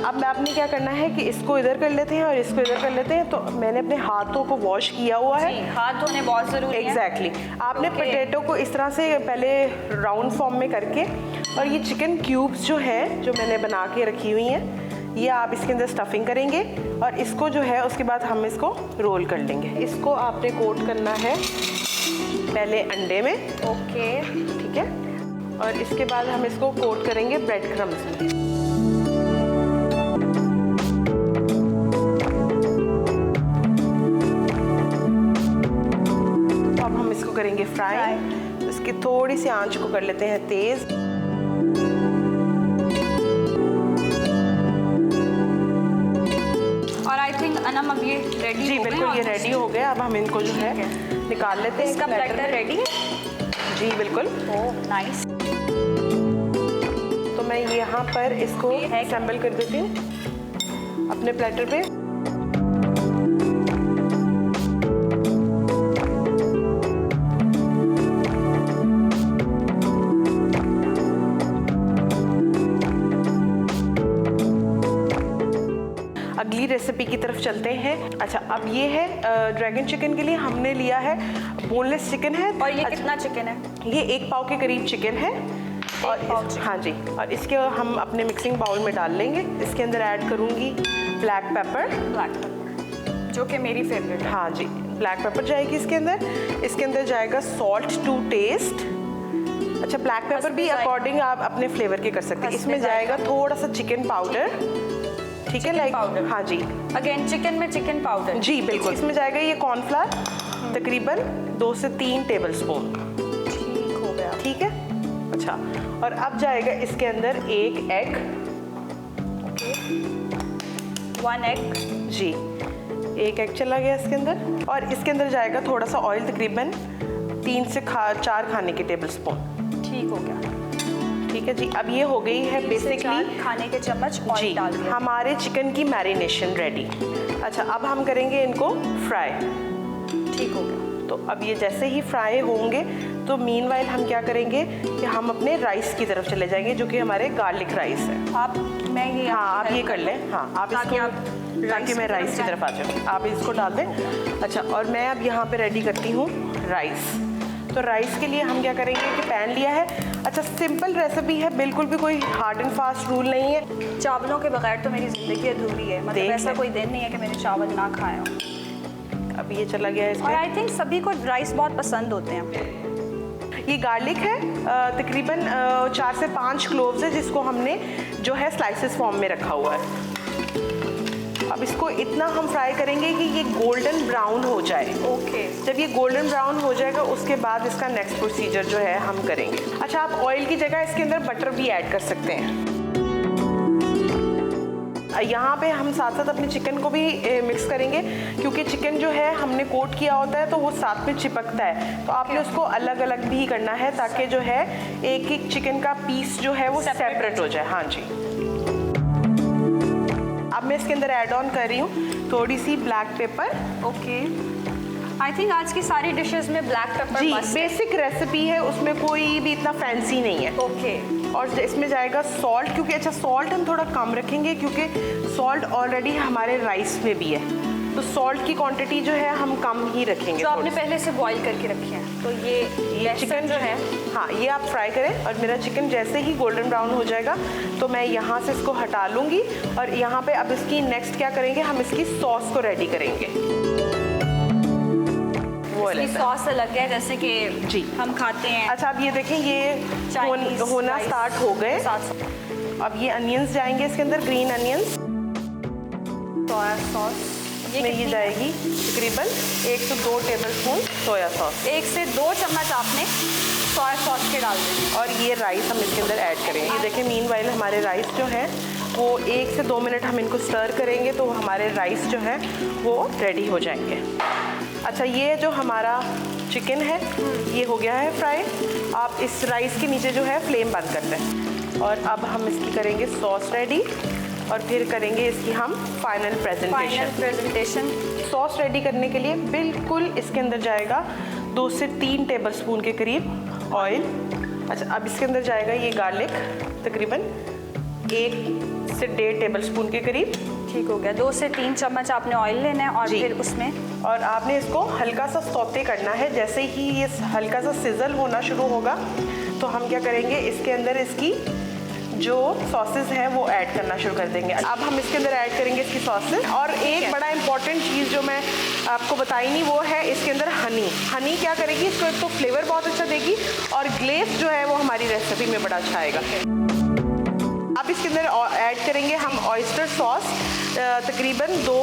अब आपने क्या करना है कि इसको इधर कर लेते हैं और इसको इधर कर लेते हैं। तो मैंने अपने हाथों को वॉश किया हुआ है।
हाथ धोने बहुत ज़रूरी है।
एग्जैक्टली। आपने पोटैटो को इस तरह से पहले राउंड फॉर्म में करके और ये चिकन क्यूब्स जो है जो मैंने बना के रखी हुई हैं ये आप इसके अंदर स्टफिंग करेंगे और इसको जो है उसके बाद हम इसको रोल कर लेंगे। इसको आपने कोट करना है पहले अंडे में।
ओके,
ठीक है। और इसके बाद हम इसको कोट करेंगे ब्रेड क्रम्स में। अब हम इसको करेंगे फ्राई। इसकी थोड़ी सी आंच को कर लेते हैं तेज।
अनम अब ये रेडी
जी बिल्कुल, ये रेडी हो गया। अब हम इनको जो है निकाल लेते हैं।
इसका प्लेटर रेडी है?
जी बिल्कुल।
Oh nice.
तो मैं यहाँ पर इसको असेंबल कर देती हूँ अपने प्लेटर पे। अगली रेसिपी की तरफ चलते हैं। अच्छा, अब ये है ड्रैगन चिकन के लिए हमने लिया है बोनलेस चिकन है।
और ये कितना चिकन है?
ये 1 पाव के करीब चिकन है। और हाँ जी, और इसके हम अपने मिक्सिंग बाउल में डाल लेंगे। इसके अंदर ऐड करूँगी ब्लैक पेपर,
जो कि मेरी फेवरेट है।
हाँ जी, ब्लैक पेपर जाएगी इसके अंदर। इसके अंदर जाएगा सॉल्ट टू टेस्ट। अच्छा, ब्लैक पेपर भी अकॉर्डिंग आप अपने फ्लेवर के कर सकते हैं। इसमें जाएगा थोड़ा सा चिकन पाउडर। ठीक है, लाइक पाउडर। हाँ जी,
अगेन चिकन में चिकन पाउडर।
जी बिल्कुल। इसमें जाएगा ये कॉर्नफ्लावर तकरीबन 2 से 3 टेबलस्पून।
ठीक हो गया।
ठीक है। अच्छा, और अब जाएगा इसके अंदर 1 एग।
1 एग।
जी, 1 एग चला गया इसके अंदर। और इसके अंदर जाएगा थोड़ा सा ऑयल तकरीबन 3 से 4 खाने के टेबलस्पून।
ठीक हो गया।
ठीक है जी। अब ये हो गई है बेसिकली
खाने के चम्मच ऑयल डाल दिया।
हमारे चिकन की मैरिनेशन रेडी। अच्छा, अब हम करेंगे इनको फ्राई।
ठीक हो गया।
तो अब ये जैसे ही फ्राई होंगे तो मीनवाइल हम क्या करेंगे कि हम अपने राइस की तरफ चले जाएंगे जो कि हमारे गार्लिक राइस है।
मैं ये
हाँ, आप ये कर लें। हाँ, आप इसको ताकि मैं राइस की तरफ आ जाऊँ। आप इसको डाल दें। अच्छा, और मैं अब यहाँ पे रेडी करती हूँ राइस। तो राइस के लिए हम क्या करेंगे कि पैन लिया है। अच्छा, सिंपल रेसिपी है, बिल्कुल भी कोई हार्ड एंड फास्ट रूल नहीं है।
चावलों के बगैर तो मेरी ज़िंदगी अधूरी है, मतलब ऐसा कोई दिन नहीं है कि मैंने चावल ना खाए हो।
अब ये चला गया है
और आई थिंक सभी को राइस बहुत पसंद होते हैं।
ये गार्लिक है, तकरीबन 4 से 5 क्लोव्स है, जिसको हमने जो है स्लाइसेस फॉर्म में रखा हुआ है। अब इसको इतना हम फ्राई करेंगे कि ये गोल्डन ब्राउन हो जाए।
ओके।
जब ये गोल्डन ब्राउन हो जाएगा उसके बाद इसका नेक्स्ट प्रोसीजर जो है हम करेंगे। अच्छा, आप ऑयल की जगह इसके अंदर बटर भी ऐड कर सकते हैं। यहाँ पे हम साथ साथ अपने चिकन को भी मिक्स करेंगे, क्योंकि चिकन जो है हमने कोट किया होता है तो वो साथ में चिपकता है, तो आपने उसको अलग अलग भी करना है ताकि जो है एक एक चिकन का पीस जो है वो सेपरेट हो जाए। हाँ जी। अब मैं इसके अंदर ऐड ऑन कर रही हूँ थोड़ी सी black pepper.
Okay. I think आज की सारी डिशेस में ब्लैक पेपर
जी, बेसिक रेसिपी है, उसमें कोई भी इतना फैंसी नहीं है।
ओके।
और इसमें जाएगा सॉल्ट, क्योंकि अच्छा सॉल्ट हम थोड़ा कम रखेंगे क्योंकि सॉल्ट ऑलरेडी हमारे राइस में भी है, तो सॉल्ट की क्वांटिटी जो है हम कम ही रखेंगे।
जो आपने पहले से बॉईल करके रखे हैं, तो ये
चिकन जो है, हाँ, ये आप फ्राई करें। और मेरा चिकन जैसे ही गोल्डन ब्राउन हो जाएगा तो मैं यहाँ से इसको हटा लूँगी। और यहाँ पे अब इसकी नेक्स्ट क्या करेंगे, हम इसकी सॉस को रेडी करेंगे।
इसकी सॉस अलग है जैसे कि
जी
हम खाते हैं।
अच्छा, अब ये देखें, ये होना स्टार्ट हो गए। अब ये अनियंस जाएंगे इसके अंदर, ग्रीन अनियंस।
सोया सॉस
ये जाएगी तकरीबन 1 से 2 टेबलस्पून सोया सॉस।
1 से 2 चम्मच आपने सोया सॉस के डाल देंगे।
और ये राइस हम इसके अंदर ऐड करेंगे। ये देखें, मीनवाइल हमारे राइस जो है वो 1 से 2 मिनट हम इनको स्टर करेंगे तो हमारे राइस जो है वो रेडी हो जाएंगे। अच्छा, ये जो हमारा चिकन है ये हो गया है फ्राई। आप इस राइस के नीचे जो है फ्लेम बंद कर दें। और अब हम इसकी करेंगे सॉस रेडी और फिर करेंगे इसकी हम फाइनल प्रेजेंटेशन। सॉस रेडी करने के लिए बिल्कुल इसके अंदर जाएगा 2 से 3 टेबलस्पून के करीब ऑयल। अच्छा, अब इसके अंदर जाएगा ये गार्लिक तकरीबन 1 से 1.5 टेबलस्पून के करीब।
ठीक हो गया। 2 से 3 चम्मच आपने ऑयल लेना है और फिर उसमें
और आपने इसको हल्का सा सौते करना है। जैसे ही ये हल्का सा सिजल होना शुरू होगा तो हम क्या करेंगे, इसके अंदर इसकी जो सॉसेस हैं वो ऐड करना शुरू कर देंगे। अब हम इसके अंदर ऐड करेंगे इसकी सॉसेस। और एक बड़ा इंपॉर्टेंट चीज़ जो मैं आपको बताई नहीं वो है इसके अंदर हनी। हनी क्या करेगी, इसको एक तो फ्लेवर बहुत अच्छा देगी और ग्लेज जो है वो हमारी रेसिपी में बड़ा अच्छा आएगा। अब इसके अंदर ऐड करेंगे हम ऑयस्टर सॉस तकरीबन 2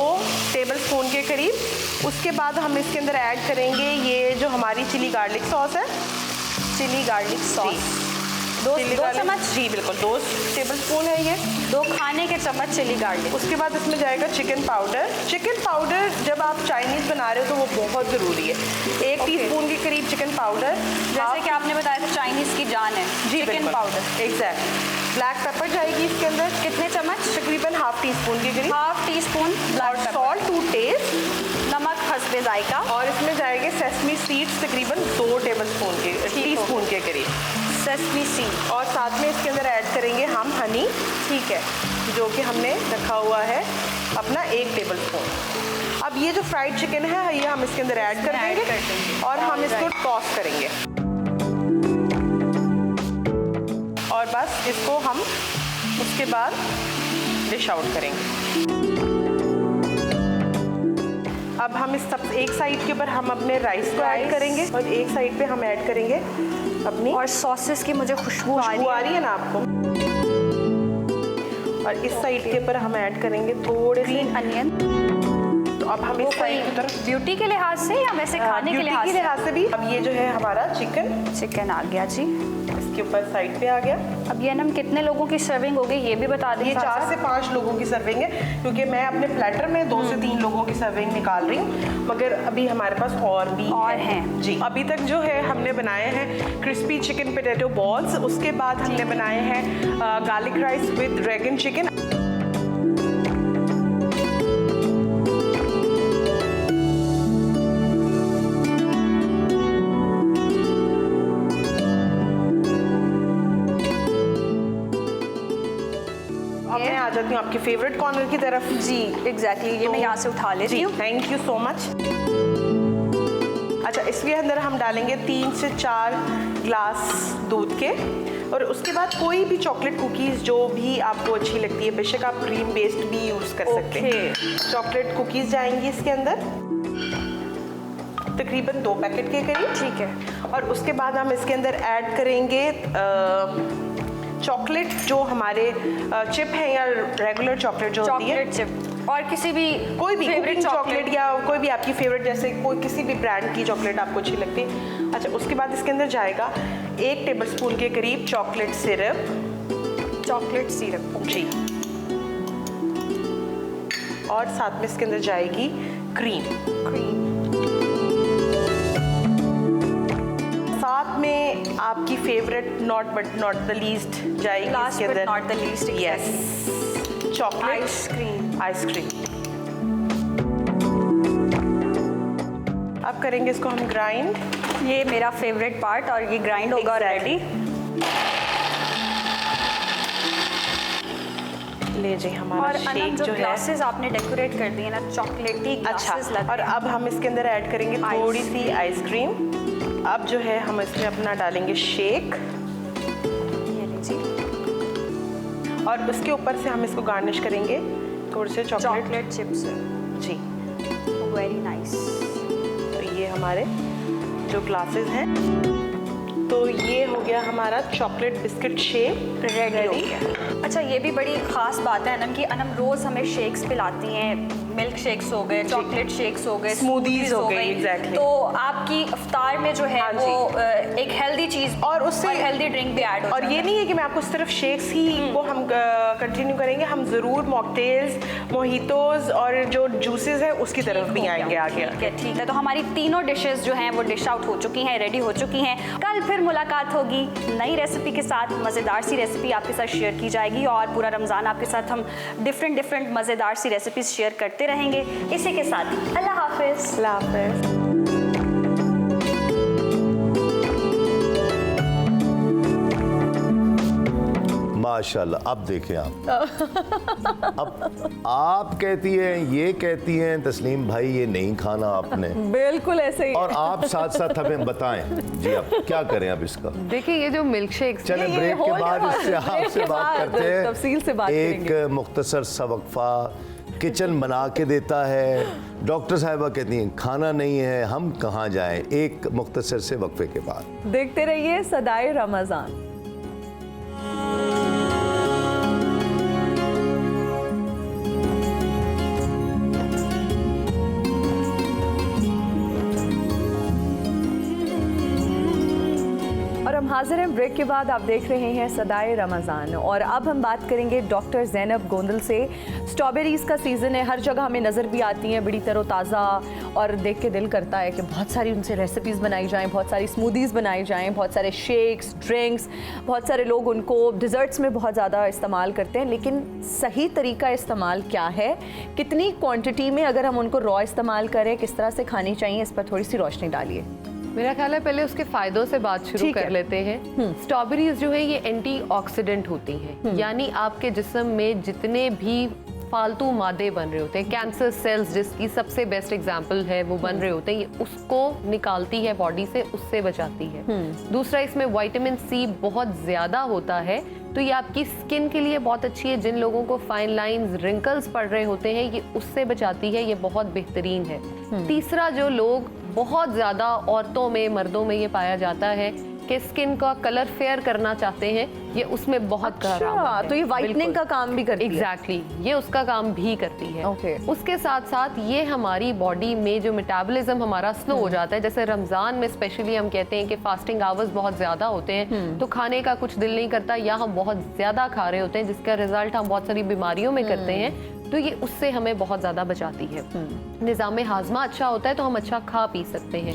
टेबलस्पून के करीब। उसके बाद हम इसके अंदर ऐड करेंगे ये जो हमारी चिली गार्लिक सॉस है।
चिली गार्लिक सॉस 2 चम्मच।
जी बिल्कुल, 2 टेबलस्पून है ये।
2 खाने के चम्मच चिली गार्लिक।
उसके बाद इसमें जाएगा चिकन पाउडर। चिकन पाउडर जब आप चाइनीज़ बना रहे हो तो वो बहुत ज़रूरी है। 1 टीस्पून के करीब चिकन पाउडर।
जैसे कि आपने बताया था चाइनीज़ की जान है
जी,
chicken powder.
Exact. Black pepper जाएगी इसके अंदर
कितने चम्मच,
तकरीबन ½ टीस्पून के करीब।
½ टीस्पून
और सॉल्ट टू टेस्ट,
नमक हस्बे जायका।
और इसमें जाएंगे सेसमी सीड्स तकरीबन 2 टेबलस्पून के टीस्पून के करीब
सेसमी सीड।
और साथ में इसके अंदर ऐड करेंगे हम हनी, ठीक है, जो कि हमने रखा हुआ है अपना 1 टेबलस्पून। अब ये जो फ्राइड चिकन है ये हम इसके अंदर ऐड कर देंगे और हम इसको टॉस करेंगे। और बस इसको हम उसके बाद डिश आउट करेंगे। अब हम इस सब एक साइड के ऊपर हम अपने राइस को ऐड करेंगे और एक साइड पे हम ऐड करेंगे अपनी,
और सॉसेस की मुझे खुशबू आ
रही है ना आपको। और इस साइड के ऊपर हम ऐड करेंगे थोड़े से
अनियन।
तो अब हम इस साइड की तरफ
ब्यूटी के लिहाज से या वैसे खाने के लिहाज
से भी। अब ये जो है हमारा चिकन
आ गया जी,
इसके ऊपर साइड पे आ गया।
अब ये हम कितने लोगों की सर्विंग होगी ये भी बता दें।
ये 4 से 5 लोगों की सर्विंग है, क्योंकि मैं अपने प्लेटर में 2 से 3 लोगों की सर्विंग निकाल रही हूँ, मगर अभी हमारे पास और भी हैं जी। अभी तक जो है हमने बनाए हैं क्रिस्पी चिकन पोटैटो बॉल्स, उसके बाद हमने बनाए हैं garlic rice with dragon chicken. आ जाती हूँ आपकी आपकी फेवरेट कॉर्नर की तरफ।
जी एग्जैक्टली, ये मैं यहाँ से उठा लेती
जी,
हूँ।
Thank you so much. अच्छा, इसके अंदर हम डालेंगे 3 से 4 ग्लास दूध के, और उसके बाद कोई भी चॉकलेट कुकीज़ जो भी आपको अच्छी लगती है, बेशक आप क्रीम बेस्ड भी यूज़ कर सकते हैं। चॉकलेट कुकीज़ जाएंगी इसके अंदर, तकरीबन 2 पैकेट के करीब।
ठीक है।
और उसके बाद हम इसके अंदर ऐड करेंगे चॉकलेट, जो हमारे चिप है या रेगुलर चॉकलेट जो होती है,
चॉकलेट चिप, और किसी भी
कोई भी
फेवरेट
चॉकलेट या कोई भी आपकी फेवरेट, जैसे कोई किसी भी ब्रांड की चॉकलेट आपको अच्छी लगती है। अच्छा, उसके बाद इसके अंदर जाएगा 1 टेबलस्पून के करीब चॉकलेट सिरप।
चॉकलेट सिरप,
जी। और साथ में इसके अंदर जाएगी क्रीम। साथ में आपकी फेवरेट नॉट द लीस्ट जाएगी
लास्ट
इसके
बट
अंदर।
Not the least,
yes, chocolate ice cream. अब करेंगे इसको हम ग्राइंड।
ये मेरा फेवरेट पार्ट, और ये ग्राइंड होगा रेडी।
ले जी, हमारा
और
शेक
अनम,
जो
जो
है।
ग्लासेस आपने डेकोरेट कर दिए ना, चॉकलेटी
अच्छा,
ग्लासेस लग
और अब हम इसके अंदर ऐड करेंगे थोड़ी सी आइसक्रीम। अब जो है हम इसमें अपना डालेंगे शेक,
ये लीजिए,
और उसके ऊपर से हम इसको गार्निश करेंगे थोड़े से
चॉकलेट चिप्स।
जी,
वेरी नाइस।
तो ये हमारे जो ग्लासेस हैं, तो ये हो गया हमारा चॉकलेट बिस्किट शेक
रेडी हो गया। अच्छा, ये भी बड़ी ख़ास बात है अनम की, अनम रोज़ हमें शेक्स पिलाती हैं, मिल्क शेक्स हो गए, चॉकलेट शेक्स हो गए,
स्मूदीज हो गई, एग्जैक्टली।
तो आपकी इफ्तार में जो है वो एक हेल्दी चीज़
और उससे
हेल्दी ड्रिंक भी ऐड हो
और ये नहीं है कि मैं आपको सिर्फ शेक्स ही को हम कंटिन्यू करेंगे, हम ज़रूर मॉकटेल्स, मोहितोज और जो जूसेस हैं उसकी तरफ भी आएंगे आगे।
ठीक है, तो हमारी तीनों डिशेस जो हैं वो डिश आउट हो चुकी हैं, रेडी हो चुकी हैं। कल फिर मुलाकात होगी नई रेसिपी के साथ, मज़ेदार सी रेसिपी आपके साथ शेयर की जाएगी, और पूरा रमज़ान आपके साथ हम डिफरेंट मज़ेदार सी रेसिपीज शेयर करते रहेंगे। इसी के साथ अल्लाह हाफिज़।
अल्लाह हाफिज़।
माशाल्लाह। अब देखें अब आप कहती हैं, ये कहती हैं तस्लीम भाई ये नहीं खाना आपने,
बिल्कुल ऐसे ही।
और आप साथ साथ हमें बताएं जी अब क्या करें अब इसका।
देखिए, ये जो मिल्क शेक,
चले ब्रेक के बाद इससे आपसे बात करते हैं,
तफसील से बात
एक मुख्तसर सा वक्फा। किचन बना के देता है, डॉक्टर साहिबा कहती हैं खाना नहीं है, हम कहाँ जाएं। एक मुख्तसर से वक्फे के बाद
देखते रहिए सदाए रमज़ान। और हम हाजिर हैं ब्रेक के बाद। आप देख रहे हैं सदाए रमज़ान, और अब हम बात करेंगे डॉक्टर ज़ैनब गोंदल से। स्ट्रॉबेरीज़ का सीज़न है, हर जगह हमें नज़र भी आती हैं बड़ी तरोताज़ा, और देख के दिल करता है कि बहुत सारी उनसे रेसिपीज़ बनाई जाएं, बहुत सारी स्मूदीज़ बनाई जाएं, बहुत सारे शेक्स, ड्रिंक्स, बहुत सारे लोग उनको डिज़र्ट्स में बहुत ज़्यादा इस्तेमाल करते हैं। लेकिन सही तरीका इस्तेमाल क्या है, कितनी क्वांटिटी में अगर हम उनको रॉ इस्तेमाल करें, किस तरह से खानी चाहिए, इस पर थोड़ी सी रोशनी डालिए।
मेरा ख्याल है पहले उसके फायदों से बात शुरू कर लेते हैं। स्ट्रॉबेरीज जो है ये एंटीऑक्सीडेंट होती हैं, यानी आपके जिस्म में जितने भी फालतू मादे बन रहे होते हैं, कैंसर सेल्स जिसकी सबसे बेस्ट एग्जांपल है वो बन रहे होते हैं, ये उसको निकालती है बॉडी से, उससे बचाती है। दूसरा, इसमें विटामिन सी बहुत ज़्यादा होता है, तो ये आपकी स्किन के लिए बहुत अच्छी है। जिन लोगों को फाइन लाइंस, रिंकल्स पड़ रहे होते हैं, ये उससे बचाती है, ये बहुत बेहतरीन है। तीसरा, जो लोग बहुत ज़्यादा औरतों में, मर्दों में ये पाया जाता है कि स्किन का कलर फेयर करना चाहते हैं, ये उसमें बहुत काम है।
तो ये वाइटनिंग का काम भी करती है।
एग्जैक्टली, ये उसका काम भी करती है। उसके साथ साथ ये हमारी बॉडी में जो मेटाबॉलिज्म हमारा स्लो हो जाता है, जैसे रमज़ान में स्पेशली हम कहते हैं कि फास्टिंग आवर्स बहुत ज़्यादा होते हैं, तो खाने का कुछ दिल नहीं करता, या हम बहुत ज़्यादा खा रहे होते हैं, जिसका रिजल्ट हम बहुत सारी बीमारियों में करते हैं, तो ये उससे हमें बहुत ज़्यादा बचाती है। निज़ाम हाजमा अच्छा होता है, तो हम अच्छा खा पी सकते हैं।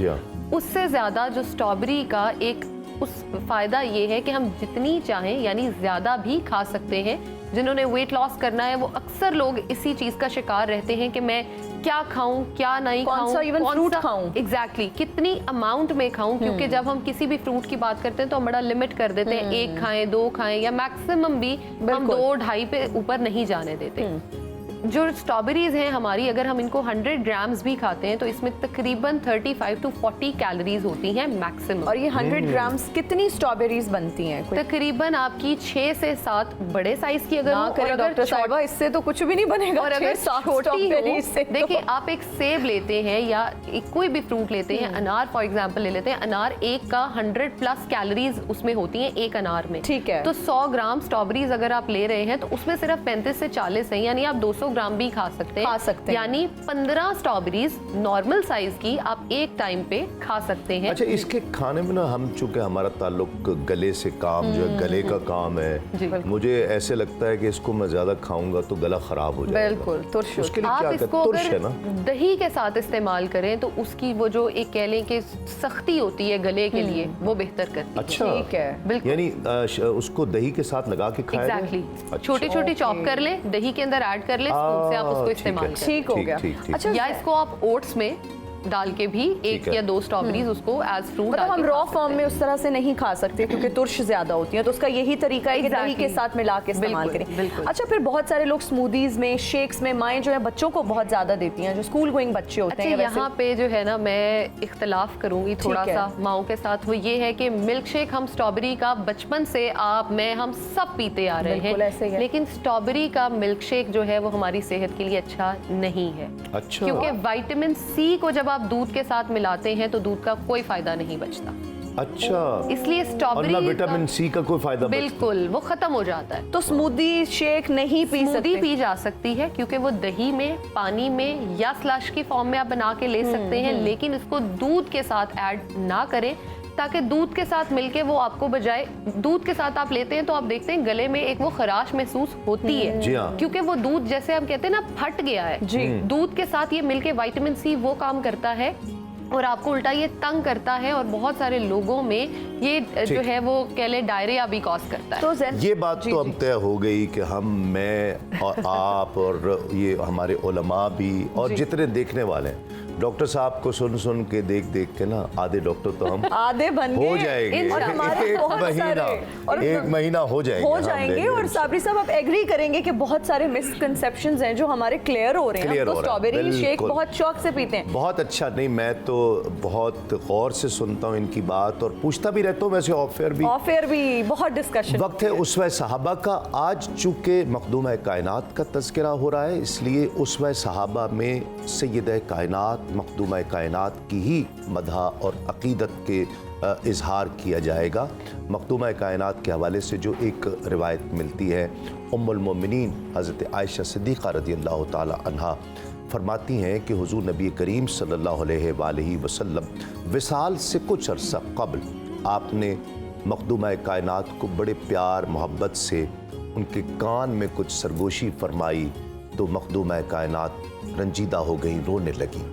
उससे ज़्यादा जो स्ट्रॉबेरी का एक उस फ़ायदा ये है कि हम जितनी चाहें यानी ज़्यादा भी खा सकते हैं। जिन्होंने वेट लॉस करना है वो अक्सर लोग इसी चीज़ का शिकार रहते हैं कि मैं क्या खाऊं क्या नहीं
कौन
खाऊं,
सा even fruit खाऊं?
एग्जैक्टली कितनी अमाउंट में खाऊं, क्योंकि जब हम किसी भी फ्रूट की बात करते हैं तो हम बड़ा लिमिट कर देते हैं, 1 खाएं 2 खाएं या मैक्सिमम भी हम 2-2.5 पे ऊपर नहीं जाने देते। जो स्ट्रॉबेरीज हैं हमारी, अगर हम इनको 100 ग्राम्स भी खाते हैं तो इसमें तकरीबन 35 to 40 कैलोरीज होती हैं मैक्सिमम।
और ये 100 ग्राम्स कितनी स्ट्रॉबेरीज बनती हैं?
तकरीबन आपकी 6 से 7 बड़े साइज की अगर
ना
हो,
करें
और अगर
डॉक्टर साहिबा, इससे तो कुछ भी नहीं बनेगा।
और अगर
6-7
छोटी
strawberries से
हो,
तो-
देखिए आप एक सेब लेते हैं या कोई भी फ्रूट लेते हैं, अनार फॉर एग्जांपल ले लेते हैं, अनार एक का 100+ कैलोरीज उसमें होती हैं एक अनार में।
ठीक है।
तो 100 ग्राम स्ट्रॉबेरीज अगर आप ले रहे हैं तो उसमें सिर्फ 35 से 40 है, यानी आप 200 ग्राम भी खा सकते हैं। यानी 15 स्ट्रॉबेरीज नॉर्मल साइज की आप एक टाइम पे खा सकते हैं।
अच्छा, इसके खाने में ना हम चूंकि हमारा ताल्लुक गले से काम जो है गले का काम है, मुझे ऐसे लगता है कि इसको मैं ज्यादा खाऊंगा तो गला खराब हो जाएगा।
बिल्कुल, तुर्श।
उसके लिए
आप
क्या
इसको
तुर्श है
अगर
ना,
दही के साथ इस्तेमाल करें तो उसकी वो जो एक कह लें कि सख्ती होती है गले के लिए, वो बेहतर करती है।
अच्छा
ठीक है,
बिल्कुल।
यानी उसको दही के साथ लगा के खाया जाए?
एग्जैक्टली, छोटी छोटी चॉप कर ले, दही के अंदर ऐड कर ले, स्पून से आप उसको इस्तेमाल करें।
ठीक हो गया। अच्छा,
या इसको आप ओट्स में डाल के भी 1 या 2 स्ट्रॉबेरीज उसको एज फ्रूट
मतलब हम रॉ फॉर्म में उस तरह से नहीं खा सकते क्योंकि तुर्श ज्यादा होती है, तो उसका यही तरीका है कि दही के साथ मिला के इस्तेमाल करें। अच्छा, फिर बहुत सारे लोग स्मूदीज में, शेक्स में माएँ जो है बच्चों को बहुत ज्यादा देती हैं, जो स्कूल गोइंग बच्चे होते हैं।
यहाँ पे जो है ना, मैं इख्तलाफ करूंगी थोड़ा सा माओ के साथ, वो ये है कि मिल्क शेक हम स्ट्रॉबेरी का बचपन से हम सब पीते आ रहे हैं, लेकिन स्ट्रॉबेरी का मिल्क शेक जो है वो हमारी सेहत के लिए अच्छा नहीं है।
अच्छा,
क्योंकि विटामिन सी को जब आप दूध के साथ मिलाते हैं तो दूध का कोई फायदा नहीं बचता।
अच्छा,
इसलिए स्ट्रॉबेरी
विटामिन सी का कोई फायदा
बिल्कुल वो खत्म हो जाता है।
तो स्मूदी शेक नहीं पी सकते?
स्मूदी पी जा सकती है क्योंकि वो दही में, पानी में या स्लश की फॉर्म में आप बना के ले सकते हैं, लेकिन इसको दूध के साथ ऐड ना करें, ताकि दूध के साथ मिलके वो आपको बजाय दूध के साथ आप लेते हैं तो आप देखते हैं गले में एक वो खराश महसूस होती है।
जी हाँ।
क्योंकि वो दूध जैसे हम कहते हैं ना फट गया है जी। दूध के साथ ये मिलके विटामिन सी वो काम करता है और आपको उल्टा ये तंग करता है, और बहुत सारे लोगों में ये जो है वो कह ले डायरिया भी कॉज करता है।
तो ये बात तो हम तय हो गई कि मैं और आप और ये हमारे उलमा भी और जितने देखने वाले हैं, डॉक्टर साहब को सुन सुन के देख के ना आधे डॉक्टर तो हम
आधे बन
हो जाएंगे।
और हमारे
एक महीना हो जाएंगे
और साबरी साहब आप एग्री करेंगे कि बहुत सारे मिसकंसेप्शंस हैं जो हमारे क्लियर हो रहे हैं। तो स्ट्रॉबेरी शेक बहुत शौक से पीते हैं।
बहुत अच्छा। नहीं, मैं तो बहुत गौर से सुनता हूँ इनकी बात और पूछता भी रहता हूँ, वैसे ऑफ एयर भी बहुत डिस्कशन वक्त है। उसवा सहाबा का आज चूंकि मखदूम कायनात का तज़किरा हो रहा है, इसलिए उसवा सहाबा में सैयद कायनात मखदूम कायनात की ही मदह और अकीदत के इजहार किया जाएगा। मखदूम कायनात के हवाले से जो एक रिवायत मिलती है, उम्मुल मोमिनीन हज़रत आयशा सिद्दीक़ा रज़ियल्लाहु ताला अन्हा फरमाती हैं कि हुज़ूर नबी करीम सल्लल्लाहु अलैहि वसल्लम विसाल से कुछ अरसा कबल आपने मखदूम कायनात को बड़े प्यार मोहब्बत से उनके कान में कुछ सरगोशी फरमाई तो मखदूम कायनात रंजीदा हो गई, रोने लगी।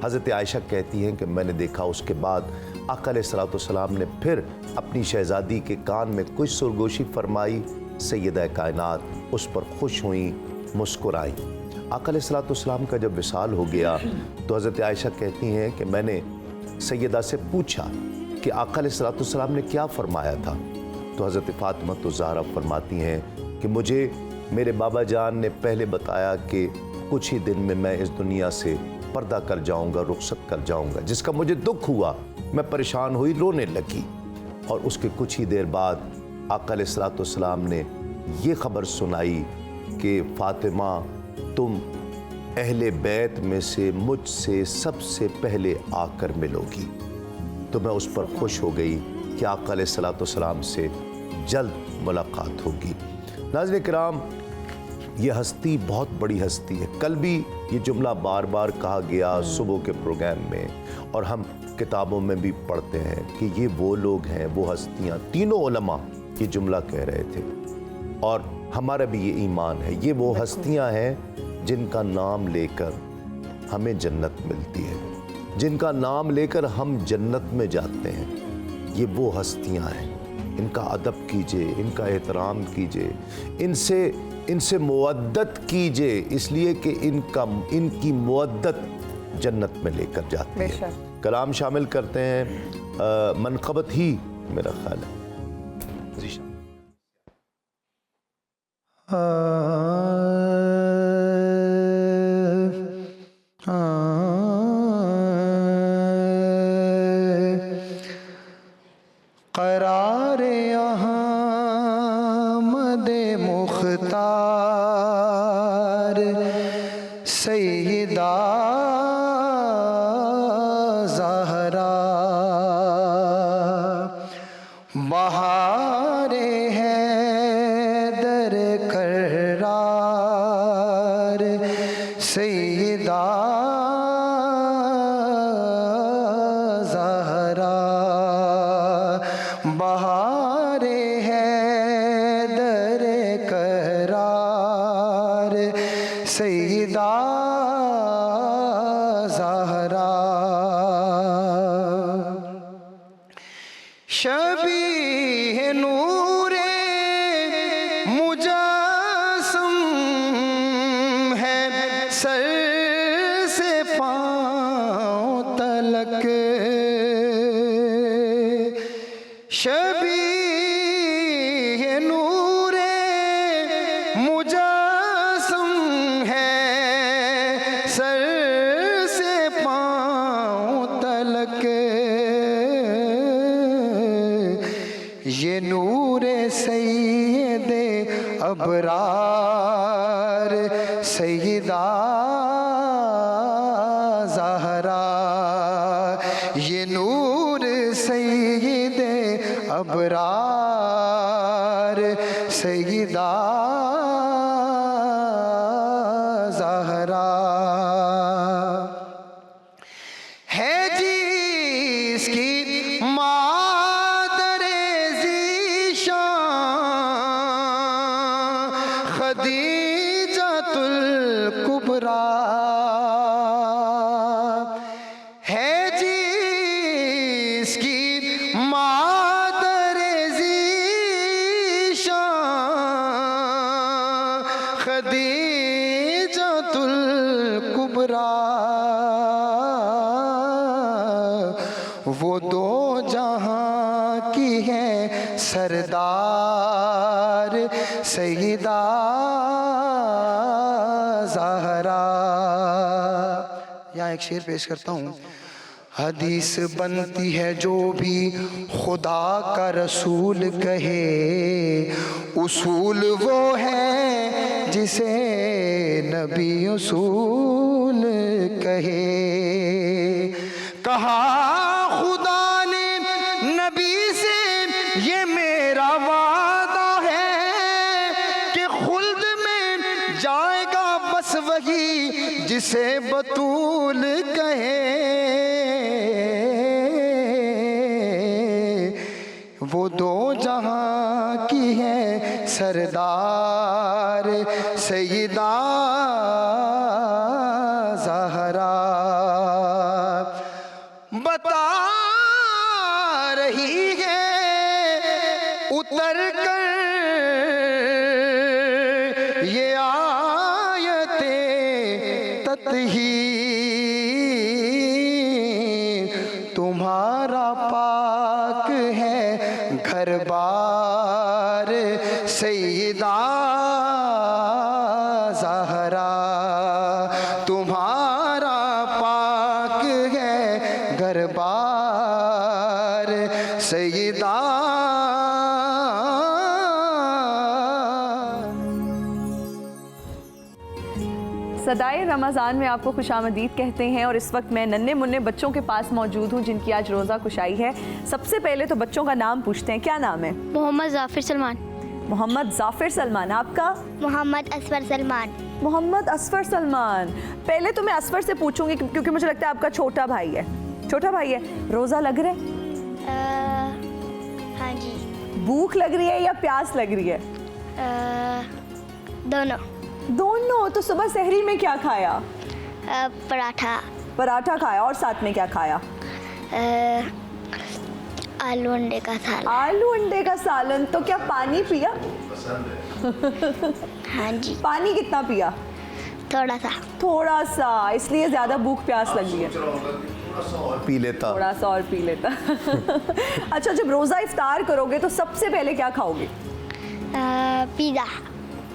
हज़रत आयशा कहती हैं कि मैंने देखा उसके बाद आका अलैहिस्सलाम ने फिर अपनी शहज़ादी के कान में कुछ सरगोशी फरमाई, सैयदा कायनात उस पर खुश हुई, मुस्कुराई। आका अलैहिस्सलाम का जब विसाल हो गया तो हज़रत आयशा कहती हैं कि मैंने सैयदा से पूछा कि आका अलैहिस्सलाम ने क्या फरमाया था, तो हज़रत फ़ातिमा ज़हरा फरमाती हैं कि मुझे मेरे बाबा जान ने पहले बताया कि कुछ ही दिन में मैं इस दुनिया से पर्दा कर जाऊंगा, रुखसत कर जाऊंगा, जिसका मुझे दुख हुआ, मैं परेशान हुई, रोने लगी। और उसके कुछ ही देर बाद आका अलैहिस्सलाम ने ये खबर सुनाई कि फ़ातिमा तुम अहले बैत में से मुझसे सबसे पहले आकर मिलोगी। तो मैं उस पर खुश हो गई कि आका अलैहिस्सलाम से जल्द मुलाकात होगी। नाज़रीन किराम, ये हस्ती बहुत बड़ी हस्ती है। कल भी ये जुमला बार बार कहा गया सुबह के प्रोग्राम में, और हम किताबों में भी पढ़ते हैं कि ये वो लोग हैं, वो हस्तियाँ, तीनों उलमा ये जुमला कह रहे थे और हमारा भी ये ईमान है। ये वो हस्तियाँ हैं जिनका नाम लेकर हमें जन्नत मिलती है, जिनका नाम लेकर हम जन्नत में जाते हैं। ये वो हस्तियाँ हैं। इनका अदब कीजिए, इनका एहतराम कीजिए, इनसे मुवद्दत कीजिए, इसलिए कि इनकी मुवद्दत जन्नत में लेकर जाती है। कलाम शामिल करते हैं मनक़बत ही मेरा ख्याल है।
करारे अहमद मुख्तार सैयदा ज़हरा बहारे हैदर करार सैयदा ज़हरा बहारे हैदर करार सैयदा ज़हरा शबीह नूरे मुजस्सम है सर से पाँव तलक शबीह नूरे मुजस्सम है सर से पाँव तलक ये नूरे सैयदे अबरार सैयदा ज़हरा ये नूर सैयदे अबरार सैयदा ज़हरा है जिसकी मादरे ज़ीशान खदीजतुल कुबरा है जिसकी मादरे ज़ीशान खदीजतुल कुबरा वो दो जहां की है सरदार सैयदा ज़हरा। यहाँ एक शेर पेश करता हूँ। हदीस बनती है जो भी खुदा का रसूल कहे, उसूल वो है जिसे नबी उसूल कहे। कहा खुदा ने नबी से ये मेरा वादा है कि खुल्द में जाएगा बस वही जिसे बतूल कहे। वो दो जहां की है सरदार सैयदा ज़हरा। बता रही है उतर कर ये आयते तत्हीर, तुम्हारा पाक है घर बार सैयदा ज़हरा। तुम्हारा पाक है घर बार सैयदा।
सदाए रमज़ान में आपको खुशामदीद कहते हैं और इस वक्त मैं नन्हे मुन्ने बच्चों के पास मौजूद हूँ जिनकी आज रोज़ा कुशाई है। सबसे पहले तो बच्चों का नाम पूछते हैं, क्या नाम है?
मोहम्मद ज़ाफिर सलमान।
मोहम्मद ज़ाफिर सलमान। आपका?
मोहम्मद असफर सलमान।
मोहम्मद असफर सलमान। पहले तो मैं असफर से पूछूंगी क्योंकि मुझे लगता है आपका छोटा भाई है। छोटा भाई है, रोज़ा लग रहा है?
हाँ जी।
भूख लग रही है या प्यास लग रही है?
दोनों।
दोनों। तो सुबह सहरी में क्या खाया?
पराठा।
पराठा खाया। और साथ में क्या खाया?
आलू अंडे का सालन।
आलू अंडे का सालन। तो क्या पानी पिया?
हाँ जी।
पानी कितना पिया?
थोड़ा सा।
थोड़ा सा, इसलिए ज्यादा भूख प्यास लगी है।
पी लेता।
थोड़ा सा और पी लेता। अच्छा, जब रोजा इफ्तार करोगे तो सबसे पहले क्या खाओगे?
पिज़्ज़ा।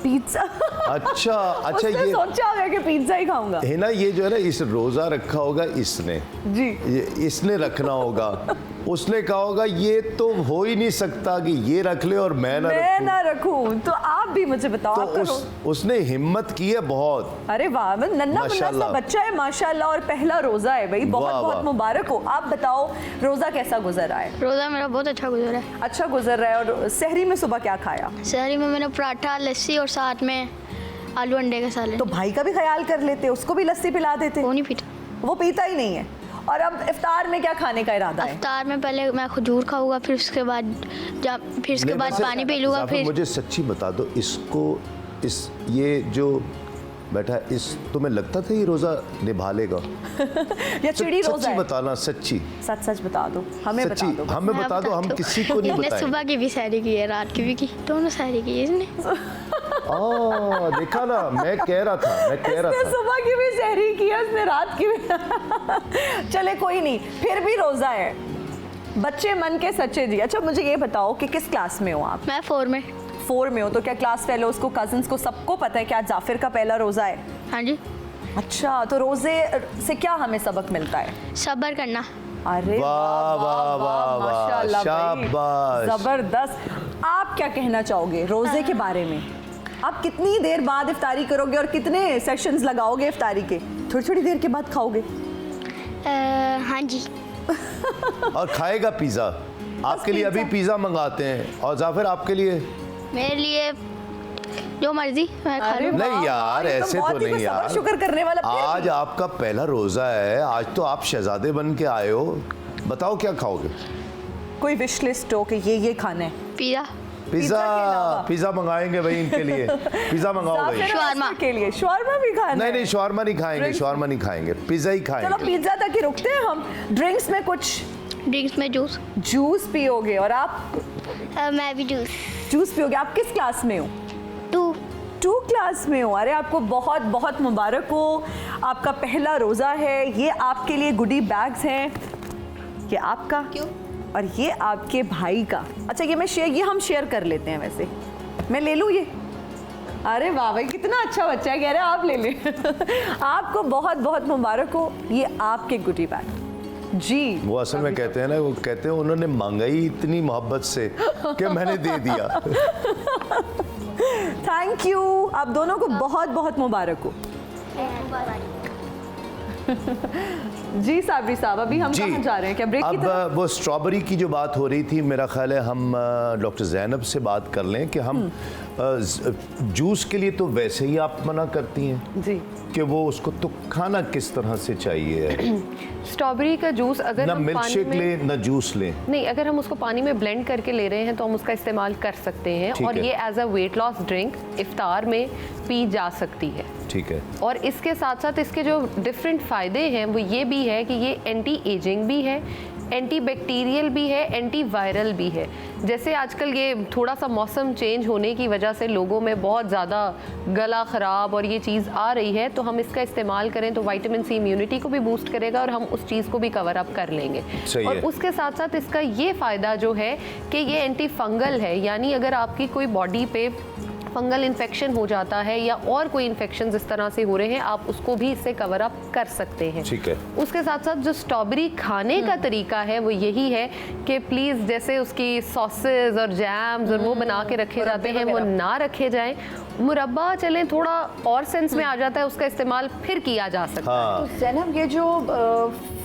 पिज्जा।
अच्छा अच्छा,
उसने
ये
सोचा होगा कि पिज्जा ही खाऊंगा।
है ना, ये जो है ना, इस रोजा रखा होगा इसने
जी,
इसने रखना होगा। उसने कहा होगा ये तो हो ही नहीं सकता कि ये रख ले और मैं ना
रखूं। तो आप भी मुझे बताओ, आप करो।
उसने हिम्मत की है बहुत।
अरे वाह, नन्ना मुन्ना सा बच्चा है माशाल्लाह, और पहला रोजा है भाई, बहुत बहुत मुबारक हो। आप बताओ रोजा कैसा गुजर रहा है?
रोजा मेरा बहुत अच्छा गुजरा है।
अच्छा गुजर रहा है। और सहरी में सुबह क्या खाया?
सहरी में मैंने पराठा, लस्सी और साथ में आलू अंडे का सालन।
तो भाई का भी ख्याल कर लेते, उसको भी लस्सी पिला देते।
वो नहीं पीता।
वो पीता ही नहीं है। और अब इफ्तार में क्या खाने का इरादा है?
इफ्तार में पहले मैं खजूर खाऊंगा, फिर उसके बाद पानी पी लूंगा। फिर
मुझे सच्ची बता दो, इसको ये जो बैठा है, तुम्हें लगता था ये रोजा निभा लेगा?
या चिड़ी रोजा
सच्ची
है?
बताना, सच्ची
सच बता दो, हमें बता दो।
हमें बता दो, हम किसी को नहीं बताएंगे।
सुबह की भी सहरी की है, रात की भी की, दोनों सहरी की है इसने।
देखा ना, मैं कह रहा था
सुबह की भी सहरी की है उसने, रात की भी। चले कोई नहीं, फिर भी रोजा है। बच्चे मन के सच्चे जी। अच्छा मुझे ये बताओ कि किस क्लास में हो आप?
मैं 4 में।
4 में हो, तो क्या क्लास फेलोज को, कजन्स को सबको पता है कि आज जाफिर का पहला रोजा है?
हाँ जी।
अच्छा, तो रोजे से क्या हमें सबक मिलता है?
सब्र करना।
अरे
वाह वाह वाह,
माशाल्लाह,
शाबाश,
जबरदस्त। आप क्या कहना चाहोगे रोजे के बारे में? आप कितनी देर बाद इफ्तारी करोगे और कितने सेशंस लगाओगे इफ्तारी के? थोड़ी देर के बाद खाओगे?
हाँ जी।
और खाएगा पिज्जा? आपके लिए अभी पिज्जा मंगाते हैं। और जाफिर आपके लिए?
मेरे लिए जो मर्जी मैं खा लूं।
नहीं यार, ऐसे तो नहीं यार,
शुक्र करने वाला।
आज आपका पहला रोजा है, आज तो आप शहजादे बन के आए हो। बताओ क्या खाओगे?
कोई विश लिस्ट हो कि ये खाना है?
पिज्जा मंगाएंगे भाई इनके लिए। पिज्जा मंगाओ भाई।
शवारमा के लिए? शवारमा भी खाना?
नहीं, शवारमा नहीं खाएंगे, पिज्जा ही खाएंगे।
चलो पिज्जा तक ही रुकते हैं हम। ड्रिंक्स में कुछ?
ड्रिंक्स में
जूस पियोगे। और आप?
मैं भी
जूस पियोगे। आप किस क्लास में हो? 2 क्लास में हो। अरे आपको बहुत बहुत मुबारक हो, आपका पहला रोज़ा है। ये आपके लिए गुडी बैग्स हैं। ये आपका?
क्यों?
और ये आपके भाई का। अच्छा ये हम शेयर कर लेते हैं। वैसे मैं ले लूँ ये? अरे वाह भाई, कितना अच्छा बच्चा है, कह रहे आप ले लें। आपको बहुत बहुत मुबारक हो, ये आपके गुडी बैग जी।
वो असल में कहते हैं ना, वो कहते हैं उन्होंने मांगा ही इतनी मोहब्बत से कि मैंने दे दिया।
थैंक यू, आप दोनों को बहुत बहुत मुबारक हो। जी साबरी साहब, अभी हम कहाँ जा रहे हैं? क्या ब्रेक की तरफ?
अब वो स्ट्रॉबेरी की जो बात हो रही थी, मेरा ख्याल है हम डॉक्टर ज़ैनब से बात कर लें कि हम जूस के लिए तो वैसे ही आप मना करती हैं
जी
कि वो उसको तो खाना किस तरह से चाहिए?
स्ट्रॉबेरी का जूस अगर
ना मिल्क शेक ले ना जूस ले,
नहीं, अगर हम उसको पानी में ब्लेंड करके ले रहे हैं तो हम उसका इस्तेमाल कर सकते हैं। और ये as a weight loss drink iftar में पी जा सकती है।
ठीक है।
और इसके साथ साथ इसके जो डिफरेंट फ़ायदे हैं वो ये भी है कि ये एंटी एजिंग भी है, एंटी बैक्टीरियल भी है, एंटी वायरल भी है। जैसे आजकल ये थोड़ा सा मौसम चेंज होने की वजह से लोगों में बहुत ज़्यादा गला ख़राब और ये चीज़ आ रही है, तो हम इसका इस्तेमाल करें तो विटामिन सी इम्यूनिटी को भी बूस्ट करेगा और हम उस चीज़ को भी कवर अप कर लेंगे। और उसके साथ साथ इसका ये फ़ायदा जो है कि ये एंटी फंगल है, यानी अगर आपकी कोई बॉडी पे फंगल इन्फेक्शन हो जाता है या और कोई इन्फेक्शन इस तरह से हो रहे हैं, आप उसको भी इससे कवर अप कर सकते हैं।
ठीक है।
उसके साथ साथ जो स्ट्रॉबेरी खाने का तरीका है वो यही है कि प्लीज़ जैसे उसकी सॉसेज और जैम्स और वो बना के रखे जाते हैं वो ना रखे जाएं। मुरब्बा चलें, थोड़ा और सेंस में आ जाता है, उसका इस्तेमाल फिर किया जा सकता है।
तो ज़ैनब, ये जो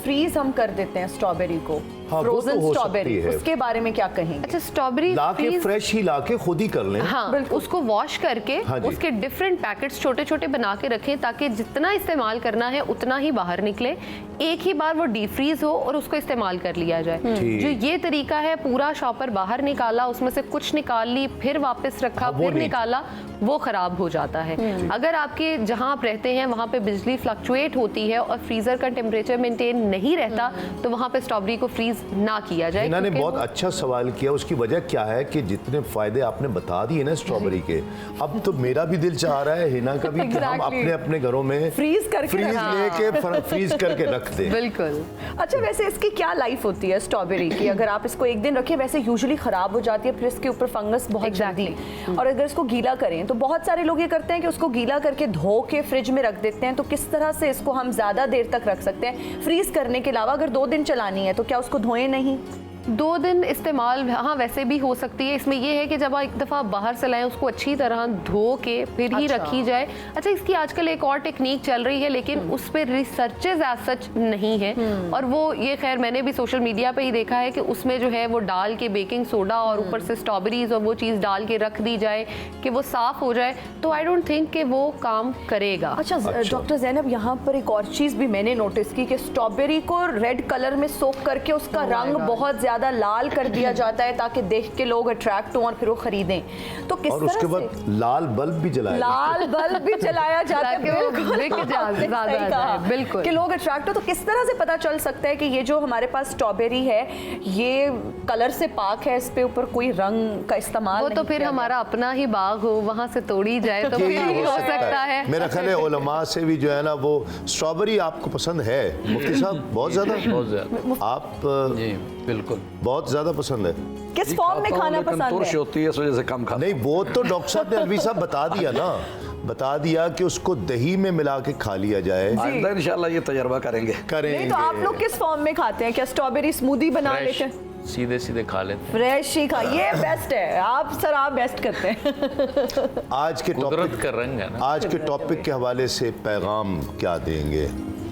फ्रीज हम कर देते हैं स्ट्रॉबेरी को, फ्रोजन स्ट्रॉबेरी, उसके बारे में क्या कहेंगे?
अच्छा, स्ट्रॉबेरी
लाके फ्रेश ही लाके खुद ही कर लें।
हाँ, उसको वॉश करके उसके डिफरेंट पैकेट्स छोटे छोटे बना के रखें ताकि जितना इस्तेमाल करना है उतना ही बाहर निकले, एक ही बार वो डीप फ्रीज हो और उसको इस्तेमाल कर लिया जाए। जो ये तरीका है, पूरा शॉपर बाहर निकाला, उसमें से कुछ निकाल ली, फिर वापस रखा, फिर निकाला, वो खराब हो जाता है। अगर आपके जहाँ आप रहते हैं वहाँ पे बिजली फ्लक्चुएट होती है और फ्रीजर का टेम्परेचर मेंटेन नहीं रहता, तो वहाँ पे स्ट्रॉबेरी को फ्रीज ना किया जाए।
इन्होंने
क्योंकि
बहुत
वो-
अच्छा सवाल किया। उसकी वजह क्या है कि जितने फायदे आपने बता दिए ना स्ट्रॉबेरी के, अब तो मेरा भी दिल चाह रहा है, हिना का भी, कि हम
Exactly.
अपने अपने घरों में
फ्रीज करके
लेके फ्रीज करके रख दें।
बिल्कुल।
अच्छा, वैसे इसकी क्या लाइफ होती है स्ट्रॉबेरी की? अगर आप इसको एक दिन रखें, वैसे यूजुअली खराब हो जाती है, फिर इसके ऊपर फंगस बहुत जल्दी, और अगर इसको गीला करें तो बहुत सारे लोग ये करते हैं कि उसको गीला करके धो के फ्रिज में रख देते हैं। तो किस तरह से इसको हम ज्यादा देर तक रख सकते हैं फ्रीज करने के अलावा? अगर 2 दिन चलानी है तो क्या उसको धोएं नहीं?
2 दिन इस्तेमाल हाँ वैसे भी हो सकती है। इसमें यह है कि जब आप एक दफ़ा बाहर से लाएं, उसको अच्छी तरह धो के फिर ही रखी जाए। अच्छा, इसकी आजकल एक और टेक्निक चल रही है, लेकिन उस पर रिसर्चेज एज सच नहीं है, और वो ये खैर मैंने भी सोशल मीडिया पे ही देखा है कि उसमें जो है वो डाल के बेकिंग सोडा और ऊपर से स्ट्रॉबेरीज और वो चीज़ डाल के रख दी जाए कि वो साफ़ हो जाए, तो आई डोंट थिंक कि वो काम करेगा।
अच्छा डॉक्टर ज़ैनब, यहाँ पर एक और चीज़ भी मैंने नोटिस की कि स्ट्रॉबेरी को रेड कलर में सोक करके उसका रंग बहुत ज़्यादा लाल कर दिया जाता है ताकि देख के लोग अट्रैक्ट हों और फिर वो खरीदें। तो किस
और
तरह
उसके बाद
से
लाल बल्ब भी जलाया
लाल बल्ब भी जलाया जाता है,
ताकि वो
बिल्कुल,
बिक जाए,
आपने
ज़्यादा
सही
आ
कहा,
जाए, बिल्कुल।
कि लोग अट्रैक्ट हो। तो किस तरह से पता चल सकता है कि ये जो हमारे पास स्ट्रॉबेरी है ये कलर से पाक है, इस पे ऊपर कोई रंग का इस्तेमाल
वो तो
नहीं
फिर
किया
हमारा अपना ही बाग हो, वहाँ से तोड़ी जाए तो फिर
यही
ही हो सकता है।
मेरा ख्याल है उलमा से भी जो है ना, वो स्ट्रॉबेरी आपको पसंद है मुफ्ती साहब? बहुत ज्यादा,
बहुत ज्यादा।
आप
जी बिल्कुल
बहुत ज्यादा पसंद है?
किस फॉर्म में खाना पसंद
तुर्श
है?
होती है, इस वजह से कम खाता
नहीं, वो तो डॉक्टर साहब ने अलवी साहब बता दिया ना, बता दिया कि उसको दही में मिला के खा लिया जाए।
आइंदा इंशाल्लाह ये तजर्बा करेंगे।
नहीं तो आप लोग किस फॉर्म में खाते हैं? क्या स्ट्रॉबेरी स्मूदी बना लेते हैं?
सीधे सीधे खा लेते हैं।
फ्रेश ही खा, ये बेस्ट है। आप सर, आप बेस्ट करते हैं।
आज के
कुदरत
टॉपिक
का रंग है ना।
आज के टॉपिक के हवाले से पैगाम क्या देंगे?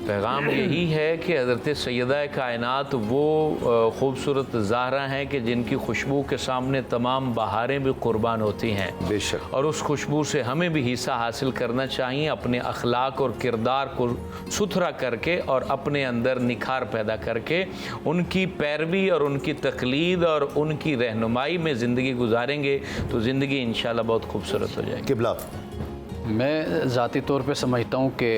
पैगाम यही है कि हज़रत सैयदा कायनात वो खूबसूरत ज़हरा हैं कि जिनकी खुशबू के सामने तमाम बहारें भी कुर्बान होती हैं।
बेशक।
और उस खुशबू से हमें भी हिस्सा हासिल करना चाहिए, अपने अखलाक और किरदार को सुथरा करके और अपने अंदर निखार पैदा करके उनकी पैरवी और उनकी तकलीद और उनकी रहनुमाई में ज़िंदगी गुजारेंगे तो ज़िंदगी इंशाल्लाह बहुत खूबसूरत हो जाएगी।
किबला,
मैं ज़ाती तौर पे समझता हूँ कि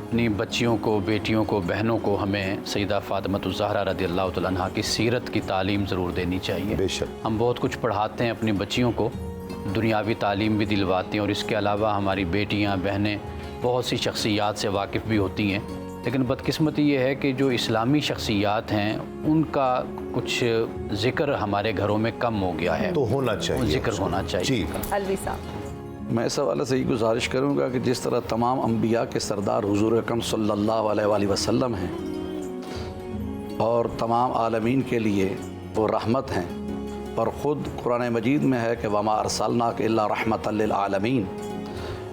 अपनी बच्चियों को, बेटियों को, बहनों को हमें सैयदा फ़ातिमतुज़ ज़हरा रज़ियल्लाहु तआला अन्हा की सीरत की तालीम ज़रूर देनी चाहिए।
बेशक।
हम बहुत कुछ पढ़ाते हैं अपनी बच्चियों को, दुनियावी तालीम भी दिलवाते हैं, और इसके अलावा हमारी बेटियां, बहनें बहुत सी शख्सियात से वाकिफ़ भी होती हैं। लेकिन बदकिस्मती ये है कि जो इस्लामी शख्सियात हैं उनका कुछ ज़िक्र हमारे घरों में कम हो गया है,
तो होना चाहिए,
ज़िक्र होना चाहिए।
जी।
अलवी साहब,
मैं इस हवाले से ये गुजारिश करूँगा कि जिस तरह तमाम अम्बिया के सरदार हुज़ूर अकरम सल्लल्लाहु अलैहि वसल्लम हैं और तमाम आलमीन के लिए वो रहमत हैं, और ख़ुद कुरान मजीद में है कि वमा अरसलनाक इल्ला रहमतल लिल आलमीन।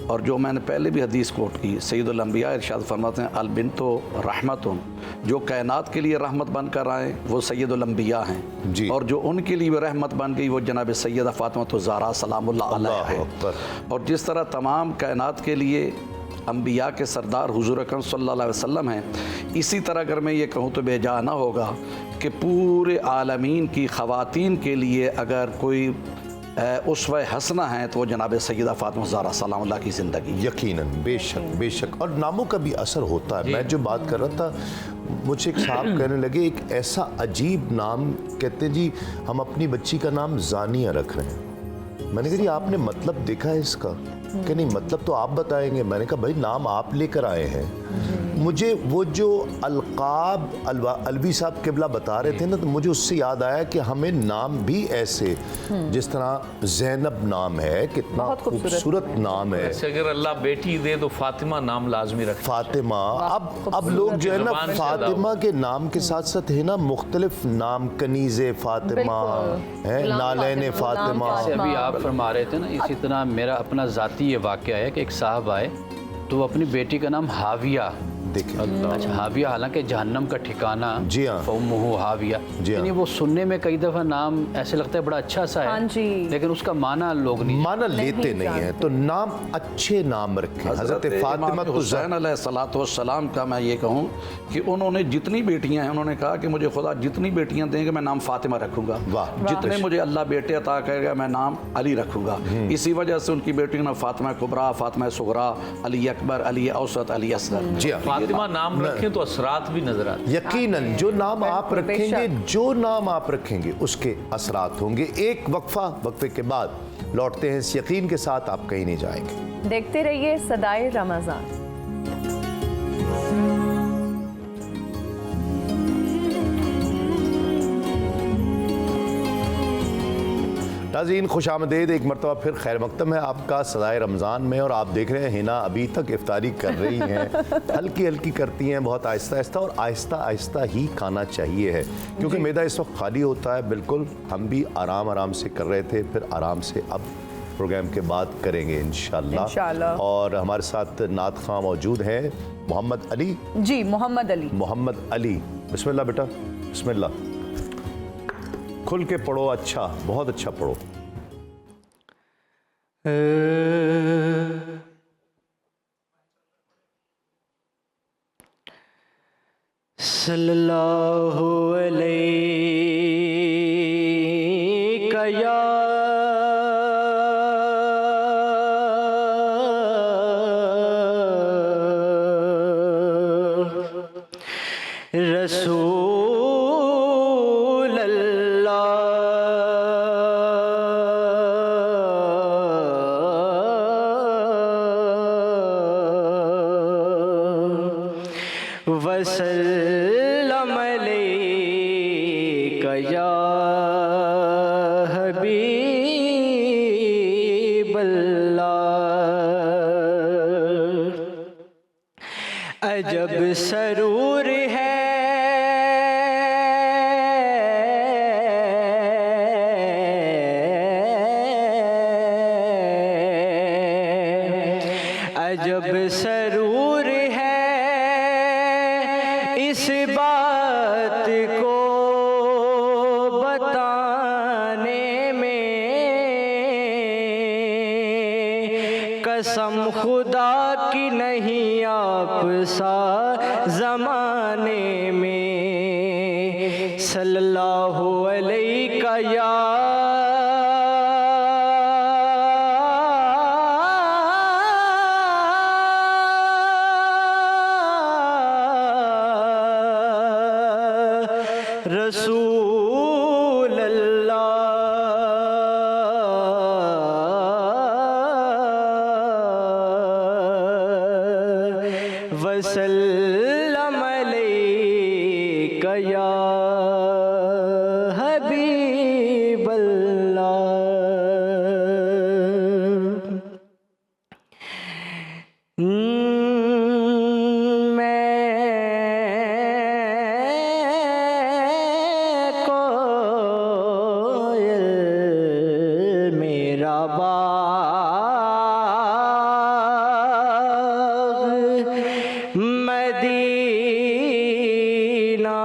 और जो मैंने पहले भी हदीस कोट की, सैयदुल अंबिया इरशाद फरमाते हैं अल बिन्तो रहमतुन, जो कायनात के लिए रहमत बन कर आए वो सैयदुल अंबिया हैं
जी।
और जो उनके लिए भी रहमत बन गई वो जनाब सैयदा फ़ातिमा ज़हरा सलामुल्लाह अलैहा है। और जिस तरह तमाम कायनात के लिए अंबिया के सरदार हुज़ूर अकरम सल्लल्लाहु अलैहि वसल्लम हैं, इसी तरह अगर मैं ये कहूँ तो बेजा ना होगा कि पूरे आलमीन की ख़वातीन के लिए अगर कोई उसवा हसना है तो वो जनाब सैयदा फ़ातिमा ज़हरा सलामुल्लाह की ज़िंदगी।
यकीनन, बेशक बेशक। और नामों का भी असर होता है। मैं जो बात कर रहा था, मुझे एक साहब कहने लगे एक ऐसा अजीब नाम, कहते हैं जी हम अपनी बच्ची का नाम जानिया रख रहे हैं। मैंने कहा जी आपने मतलब देखा है इसका? कि नहीं, मतलब तो आप बताएंगे। मैंने कहा भाई नाम आप लेकर आए हैं। मुझे वो जो अलकाब अलवी साहब किबला बता रहे थे ना, तो मुझे उससे याद आया कि हमें नाम भी ऐसे, जिस तरह ज़ैनब नाम है, कितना खूबसूरत नाम है।
ऐसे अगर अल्लाह बेटी दे तो फातिमा नाम लाजमी रखे।
फातिमा, अब लोग जो है ना फातिमा के नाम के साथ साथ है ना मुख्तलिफ नाम, कनीज़े फातिमा है, नालैन फातिमा।
अभी आप फरमा रहे थे ना, इसी तरह मेरा अपना ज़ाती ये वाक़या है कि एक साहब आए तो वो अपनी बेटी का नाम हाविया,
देखिए,
अच्छा हाविया, हालांकि जहन्नम का ठिकाना,
जी हाँ,
फौमुहु हाविया, यानी वो सुनने में कई दफ़ा नाम ऐसे लगता है बड़ा अच्छा सा है,
हाँ जी,
लेकिन उसका माना लोग नहीं
माना लेते नहीं है। तो नाम अच्छे नाम रखे। हज़रत फातिमा
हुसैन अलैहिस्सलाम का मैं ये कहूँ कि उन्होंने जितनी बेटियां हैं, उन्होंने कहा कि मुझे खुदा जितनी बेटियां देंगे मैं नाम फातिमा रखूँगा, जितने मुझे अल्लाह बेटे अता करेगा मैं नाम अली रखूँगा। इसी वजह से उनकी बेटियों ने फातिमा कुबरा, फातिमा सुगरा, अली अकबर, अली औसत, अली असगर।
जी हाँ,
फातिमा नाम रखें तो असरात भी नजर आते हैं।
यकीनन जो नाम आप
बिल्कुल,
रखेंगे,
बेशक।
जो नाम आप रखेंगे उसके असरात होंगे। एक वक्फे के बाद लौटते हैं इस यकीन के साथ आप कहीं नहीं जाएंगे।
देखते रहिए सदाए रमज़ान।
नाज़रीन खुशामदीद, एक मरतबा फिर खैर मकदम है आपका सदाए रमज़ान में। और आप देख रहे हैं हिना अभी तक इफ्तारी कर रही हैं, हल्की हल्की करती हैं, बहुत आहिस्ता आहिस्ता, और आहिस्ता आहिस्ता ही खाना चाहिए है क्योंकि मैदा इस वक्त खाली होता है। बिल्कुल हम भी आराम आराम से कर रहे थे, फिर आराम से अब प्रोग्राम के बाद करेंगे इंशाल्लाह। और हमारे साथ नात खां मौजूद हैं मोहम्मद अली।
जी, मोहम्मद अली।
मोहम्मद अली, बिस्मिल्लाह बेटा, बिस्मिल्लाह। खुल के पढ़ो, अच्छा, बहुत अच्छा पढ़ो।
सल्लल्लाहु अलैका या रसूल अल्लाह वसल्लम अलैका या हबीब अल्लाह। अजब सरूर है अजब सरूर है इस बात को बताने में, कसम खुदा की नहीं आप सा ज़माने में। सल्लल्लाहु अलैका या रसूल अल्लाह वसल्लम अलैका या हबीब मदीना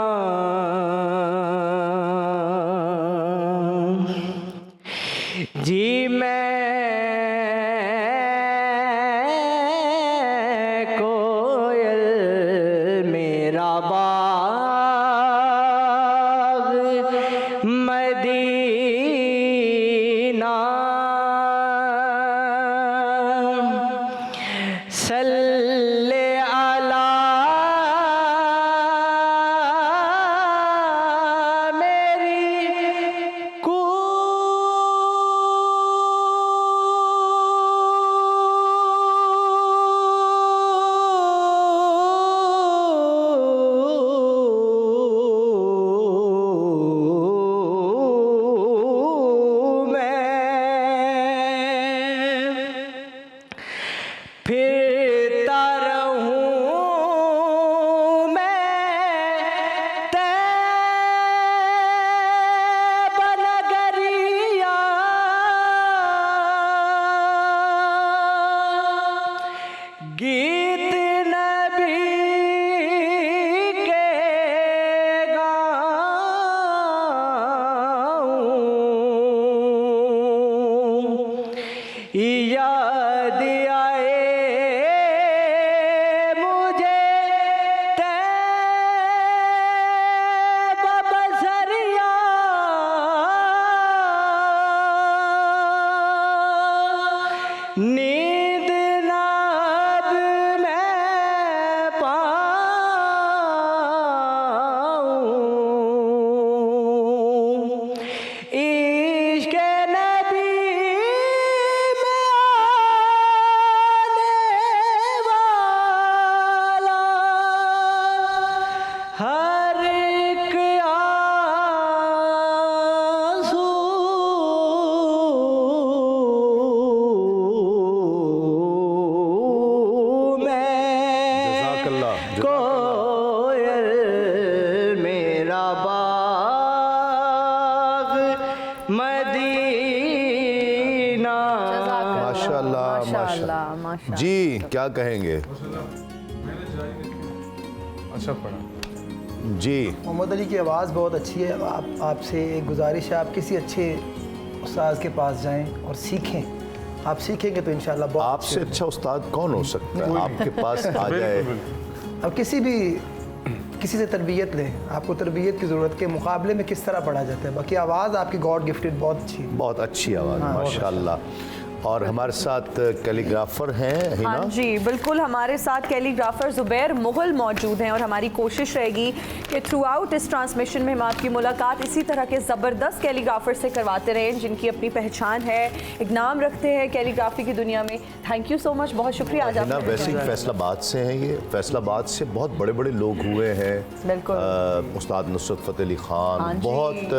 मदीना।
माशाल्लाह
माशाल्लाह माशाल्लाह।
जी क्या कहेंगे?
अच्छा पढ़ा
जी।
मोहम्मद अली की आवाज़ बहुत अच्छी है। आपसे एक गुजारिश है, आप किसी अच्छे उस्ताद के पास जाएं और सीखें। आप सीखेंगे तो इंशाल्लाह बहुत
आपसे अच्छा उस्ताद कौन हो सकता है? आपके पास आ जाए।
अब किसी से तरबियत लें। आपको तरबियत की ज़रूरत के मुकाबले में किस तरह पढ़ा जाता है। बाकी आवाज़ आपकी गॉड गिफ्टेड बहुत अच्छी है।
बहुत अच्छी आवाज़ माशाल्लाह। और हमारे साथ कैलीग्राफर हैं हिना।
हाँ जी बिल्कुल, हमारे साथ कैलीग्राफर ज़ुबैर मुग़ल मौजूद हैं और हमारी कोशिश रहेगी कि थ्रू आउट इस ट्रांसमिशन में हम आपकी मुलाकात इसी तरह के ज़बरदस्त कैलीग्राफर से करवाते रहें जिनकी अपनी पहचान है, एक नाम रखते हैं कैलीग्राफी की दुनिया में। थैंक यू सो मच, बहुत शुक्रिया। आज
हिना वैसे ही फैसलाबाद से हैं ये। फैसलाबाद से बहुत बड़े बड़े लोग हुए हैं। उस्ताद नुसरत फ़तेह अली ख़ान। बहुत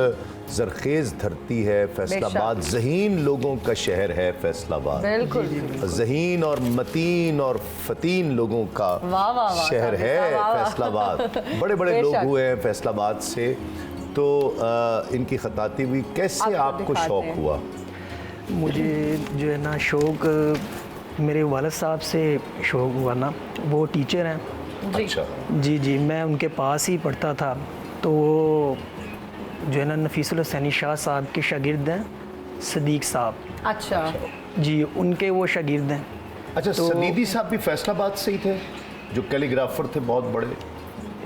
ज़रखेज़ धरती है फैसलाबाद। ज़हीन लोगों का शहर है फैसलाबाद।
बिल्कुल
ज़हीन और मतीन और फतीन लोगों का शहर है फैसलाबाद। बड़े बड़े लोग हुए हैं फैसलाबाद से। तो इनकी खताती हुई कैसे आपको शौक़ हुआ?
मुझे जो है ना शौक़ मेरे वालिद साहब से शौक़ हुआ ना, वो टीचर हैं।
अच्छा।
जी मैं उनके पास ही पढ़ता था। तो वो जो है ना नफीसुल हुसैनी शाह साहब के शागिर्द हैं, सदीक साहब।
अच्छा
जी उनके वो शागिर्द हैं।
अच्छा तो सदीदी साहब भी फैसलाबाद से ही थे जो कैलीग्राफर थे बहुत बड़े?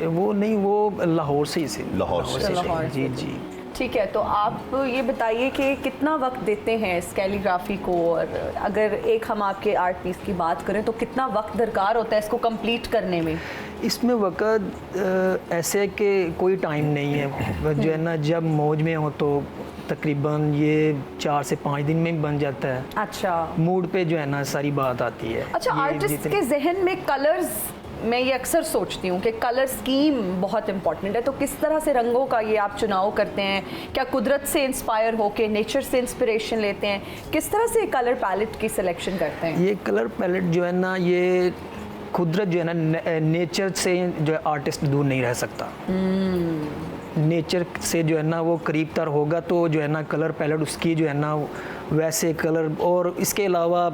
वो नहीं, वो लाहौर से ही थे।
लाहौर से।
जी
ठीक है, तो आप ये बताइए कि कितना वक्त देते हैं इस कैलीग्राफी को, और अगर एक हम आपके आर्ट पीस की बात करें तो कितना वक्त दरकार होता है इसको कंप्लीट करने में?
इसमें वक्त ऐसे कि कोई टाइम नहीं है। जो है ना जब मौज में हो तो तकरीबन ये 4 से 5 दिन में बन जाता है।
अच्छा।
मूड पे जो है ना सारी बात आती है।
अच्छा, आर्टिस्ट के जहन में कलर्स, मैं ये अक्सर सोचती हूँ कि कलर स्कीम बहुत इंपॉर्टेंट है। तो किस तरह से रंगों का ये आप चुनाव करते हैं? क्या कुदरत से इंस्पायर होके नेचर से इंस्पिरेशन लेते हैं? किस तरह से कलर पैलेट की सिलेक्शन करते हैं?
ये कलर पैलेट जो है ना, ये कुदरत जो है ना नेचर से जो है आर्टिस्ट दूर नहीं रह सकता। नेचर से जो है ना वो करीब तर होगा तो जो है ना कलर पैलेट उसकी जो है ना वैसे कलर, और इसके अलावा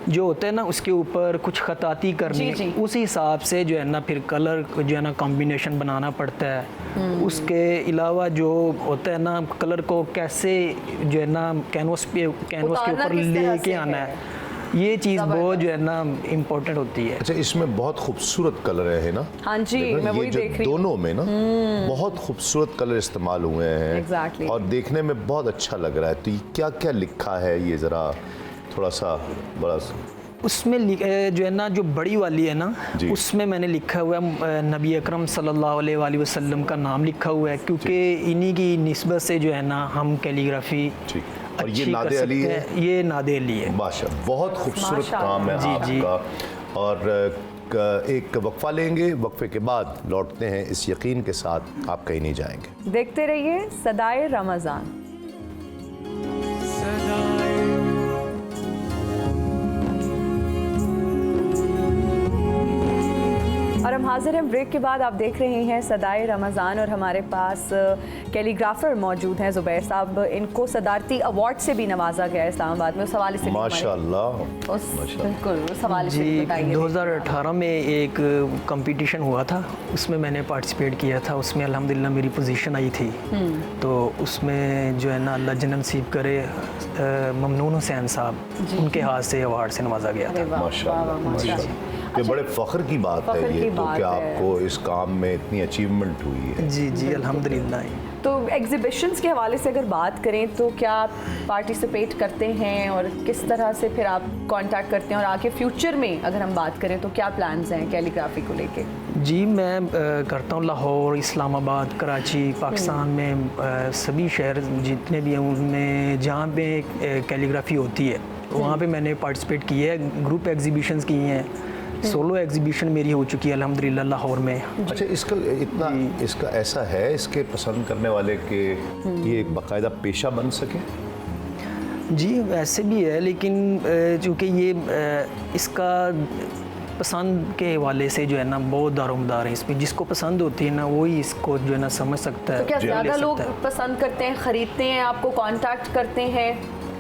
जो होता है ना उसके ऊपर कुछ खताती करनी, उस हिसाब से जो है ना फिर कलर जो है ना कॉम्बिनेशन बनाना पड़ता है। उसके अलावा जो होता है ना कलर को कैसे जो है ना कैनवस के ऊपर लेके आना है, ये चीज़ बहुत जो है ना इम्पोर्टेंट होती है।
अच्छा, इसमें बहुत खूबसूरत कलर है ना?
हाँ जी, मैं वही देख रही हूँ।
दोनों में ना बहुत खूबसूरत कलर इस्तेमाल हुए हैं और देखने में बहुत अच्छा लग रहा है। तो ये क्या क्या लिखा है, ये ज़रा थोड़ा सा बड़ा
उसमें जो है ना जो बड़ी वाली है ना उसमें मैंने लिखा हुआ है नबी अकरम सल्लल्लाहु अलैहि वसल्लम का नाम लिखा हुआ है, क्योंकि इन्हीं की निस्बत से जो है ना हम कैलीग्राफी
और ये नादे अली है।
ये नादे अली है।
माशाअल्लाह, बहुत खूबसूरत काम है आपका। और एक वक्फा लेंगे, वक्फे के बाद लौटते हैं इस यकीन के साथ आप कहीं नहीं जाएंगे।
देखते रहिए सदाए रमज़ान। और हम हाजिर हैं ब्रेक के बाद। आप देख रहे हैं सदाए रमज़ान और हमारे पास कैलीग्राफर मौजूद हैं ज़ुबैर साहब। इनको सदारती अवार्ड से भी नवाजा गया है इस्लामाबाद में। उस हवाले से
माशाअल्लाह
बिल्कुल उस हवाले से बताइए।
2018 में एक कंपटीशन हुआ था, उसमें मैंने पार्टिसिपेट किया था। उसमें अल्हम्दुलिल्लाह मेरी पोजीशन आई थी। तो उसमें जो है ना अल्लाह जन्नत नसीब करे ममनून हुसैन साहब, उनके हाथ से अवार्ड से नवाजा गया था।
माशाअल्लाह, ये बड़े फ़ख्र की बात है ये तो कि आपको इस काम में इतनी अचीवमेंट हुई है।
जी अल्हम्दुलिल्लाह।
तो एग्जीबिशंस के हवाले से अगर बात करें तो क्या आप पार्टिसिपेट करते हैं और किस तरह से फिर आप कांटेक्ट करते हैं, और आगे फ्यूचर में अगर हम बात करें तो क्या प्लान्स हैं कैलीग्राफी को लेके?
जी मैं करता हूँ लाहौर, इस्लामाबाद, कराची, पाकिस्तान में सभी शहर जितने भी हैं उनमें जहाँ पे कैलीग्राफी होती है वहाँ पे मैंने पार्टिसिपेट किया है। ग्रुप एग्जीबिशंस की हैं, सोलो एग्जीबिशन मेरी हो चुकी है अल्हम्दुलिल्लाह लाहौर में।
अच्छा, इसका इतना इसका ऐसा है इसके पसंद करने वाले के ये एक बाकायदा पेशा बन सके?
जी वैसे भी है, लेकिन चूँकि ये इसका पसंद के हवाले से जो है ना बहुत दारोमदार है इसमें, जिसको पसंद होती है ना वही इसको जो है ना समझ सकता है।
तो क्या
ले
ज़्यादा
सकता
लोग
है।
पसंद करते हैं, ख़रीदते हैं, आपको कांटेक्ट करते हैं?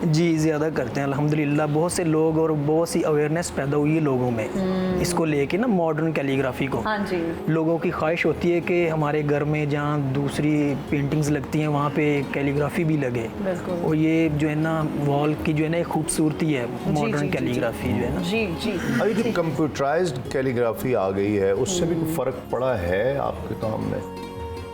जी ज़्यादा करते हैं अल्हम्दुलिल्लाह। बहुत से लोग और बहुत सी अवेयरनेस पैदा हुई है लोगों में इसको लेके ना, मॉडर्न कैलीग्राफी को।
हाँ जी।
लोगों की ख्वाहिश होती है कि हमारे घर में जहाँ दूसरी पेंटिंग्स लगती हैं वहाँ पे कैलीग्राफी भी लगे।
बिल्कुल।
और ये जो है ना वॉल की जो है ना एक खूबसूरती है मॉडर्न कैलीग्राफी जो है ना।
जी जी।
अभी जो कंप्यूटराइज्ड कैलीग्राफी आ गई है उससे भी कोई फ़र्क पड़ा है आपके काम में?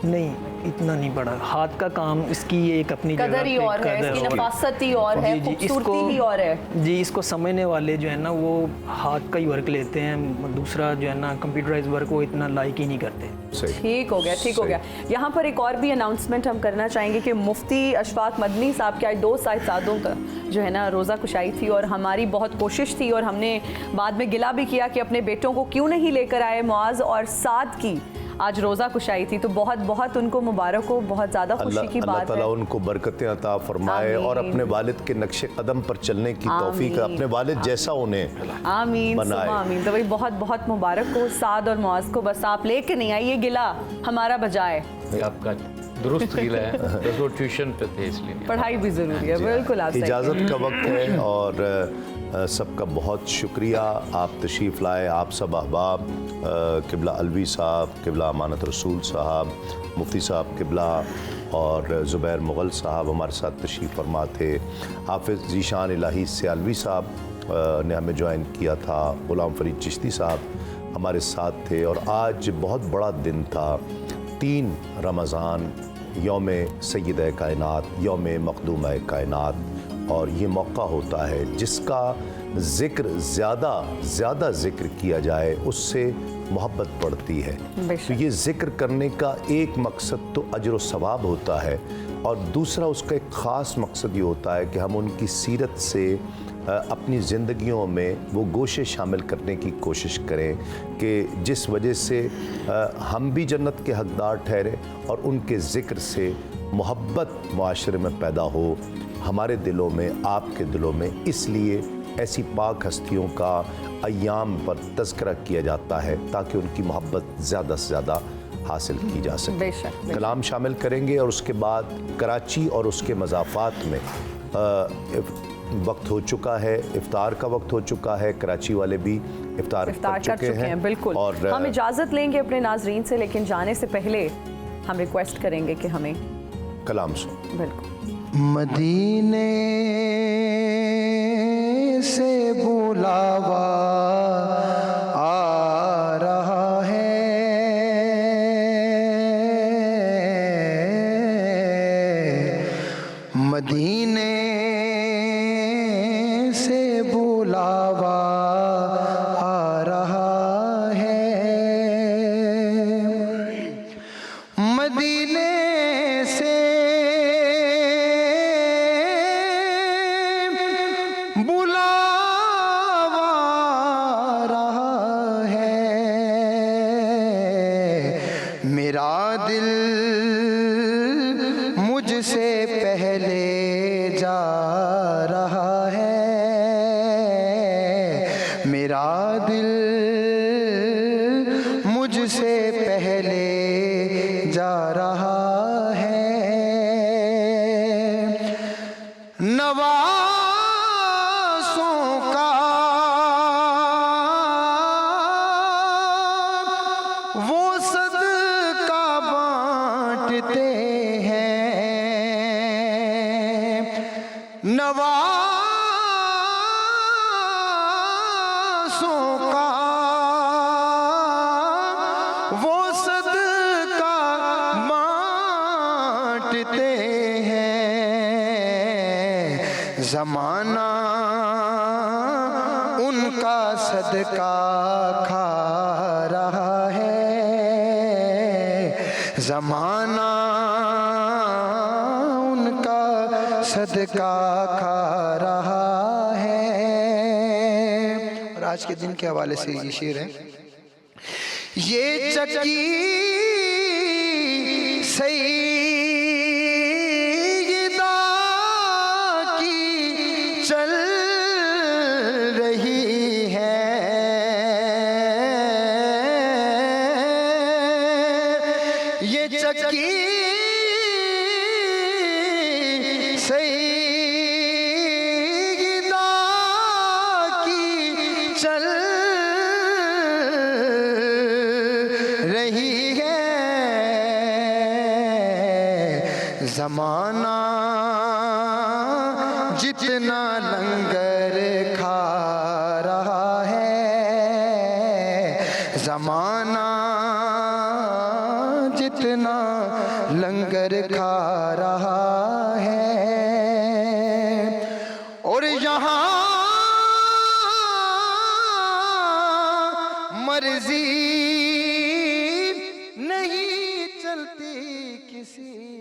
नहीं, इतना नहीं पड़ा। हाथ का काम इसकी एक अपनी जगह
कदर ही
पे
और है,
कदर
इसकी
और-
नफासत ही और है,
जी, जी,
खूबसूरती ही और है।
जी, इसको समझने वाले जो है ना वो हाथ का ही वर्क लेते हैं, दूसरा जो है ना कंप्यूटराइज वर्क वो इतना लाइक ही नहीं करते।
ठीक हो गया, ठीक हो गया। यहाँ पर एक और भी अनाउंसमेंट हम करना चाहेंगे कि मुफ्ती अशफाक मदनी साहब के आज 2 साहिबजादों का जो है ना रोज़ा कुशाई थी और हमारी बहुत कोशिश थी और हमने बाद में गिला भी किया कि अपने बेटों को क्यों नहीं लेकर आए। मुआज और साद की आज रोज़ा कुशाई थी, तो बहुत बहुत उनको मुबारक हो, बहुत ज़्यादा खुशी की
अल्लाह
बात
ताला
है।
उनको बरकतें अता फरमाए और अपने वालिद के नक्शे कदम पर चलने की तौफीक, अपने वालिद जैसा उन्हें
आमीन
बनाए।
सुबह आमीन। तो भाई बहुत बहुत मुबारक हो साद और मुआज को। बस आप लेके नहीं आइए गिला, हमारा बजाए।
आपका दुरुस्त गिला है, बस वो ट्यूशन पे थे इसलिए।
पढ़ाई भी ज़रूरी है, बिल्कुल आप सही
इजाज़त का वक्त है और सबका बहुत शुक्रिया, आप तशरीफ़ लाए। आप सब अहबाब, किबला अलवी साहब, किबला अमानत रसूल साहब, मुफ्ती साहब किबला और ज़ुबैर मुग़ल साहब हमारे साथ तशरीफ़ फरमा थे। हाफिज़ ज़ीशान इलाही सियालवी साहब ने हमें ज्वाइन किया था। ग़ुलाम फ़रीद चिश्ती साहब हमारे साथ थे। और आज बहुत बड़ा दिन था, 3 रमज़ान, यौम सय्यद कायनात, यौम मक़दूम कायनात। और ये मौका होता है जिसका ज़िक्र ज़्यादा ज़िक्र किया जाए उससे मोहब्बत बढ़ती है। तो ये ज़िक्र करने का एक मकसद तो अजर व सवाब होता है और दूसरा उसका एक ख़ास मकसद ये होता है कि हम उनकी सीरत से अपनी ज़िंदगियों में वो गोशे शामिल करने की कोशिश करें कि जिस वजह से हम भी जन्नत के हकदार ठहरे और उनके ज़िक्र से मोहब्बत मुआशरे में पैदा हो हमारे दिलों में, आपके दिलों में। इसलिए ऐसी पाक हस्तियों का अय्याम पर तज़किरा किया जाता है ताकि उनकी मोहब्बत ज़्यादा से ज़्यादा हासिल की जा सके।
बेशक।
कलाम शामिल करेंगे और उसके बाद कराची और उसके मज़ाफ़ात में वक्त हो चुका है, इफ्तार का वक्त हो चुका है। कराची वाले भी इफ्तार कर चुके हैं।
बिल्कुल।
और
हम इजाज़त लेंगे अपने नाजरीन से, लेकिन जाने से पहले हम रिक्वेस्ट करेंगे कि हमें
कलाम सुन।
बिल्कुल।
मदीने से बुलावा आ रहा है, मदीने से बुलावा आ रहा है, मदीने से बुलावा रहा है, मेरा दिल मुझसे पहले जा रहा है, मेरा दिल मुझसे पहले जा रहा है, नवासों का वो सदका बांटते हैं, नवासों का वो सदका बांटते हैं, ज़माना उनका सदका खा रहा है, ज़माना उनका सदका खा रहा है। और आज के दिन के हवाले से ये शेर है, ये चक्की सईदा की चल रही है, नहीं है ज़माना जितना लंगर खा रहा है, ज़माना जितना लंगर खा रहा है। और यहाँ मर्जी नहीं चलती किसी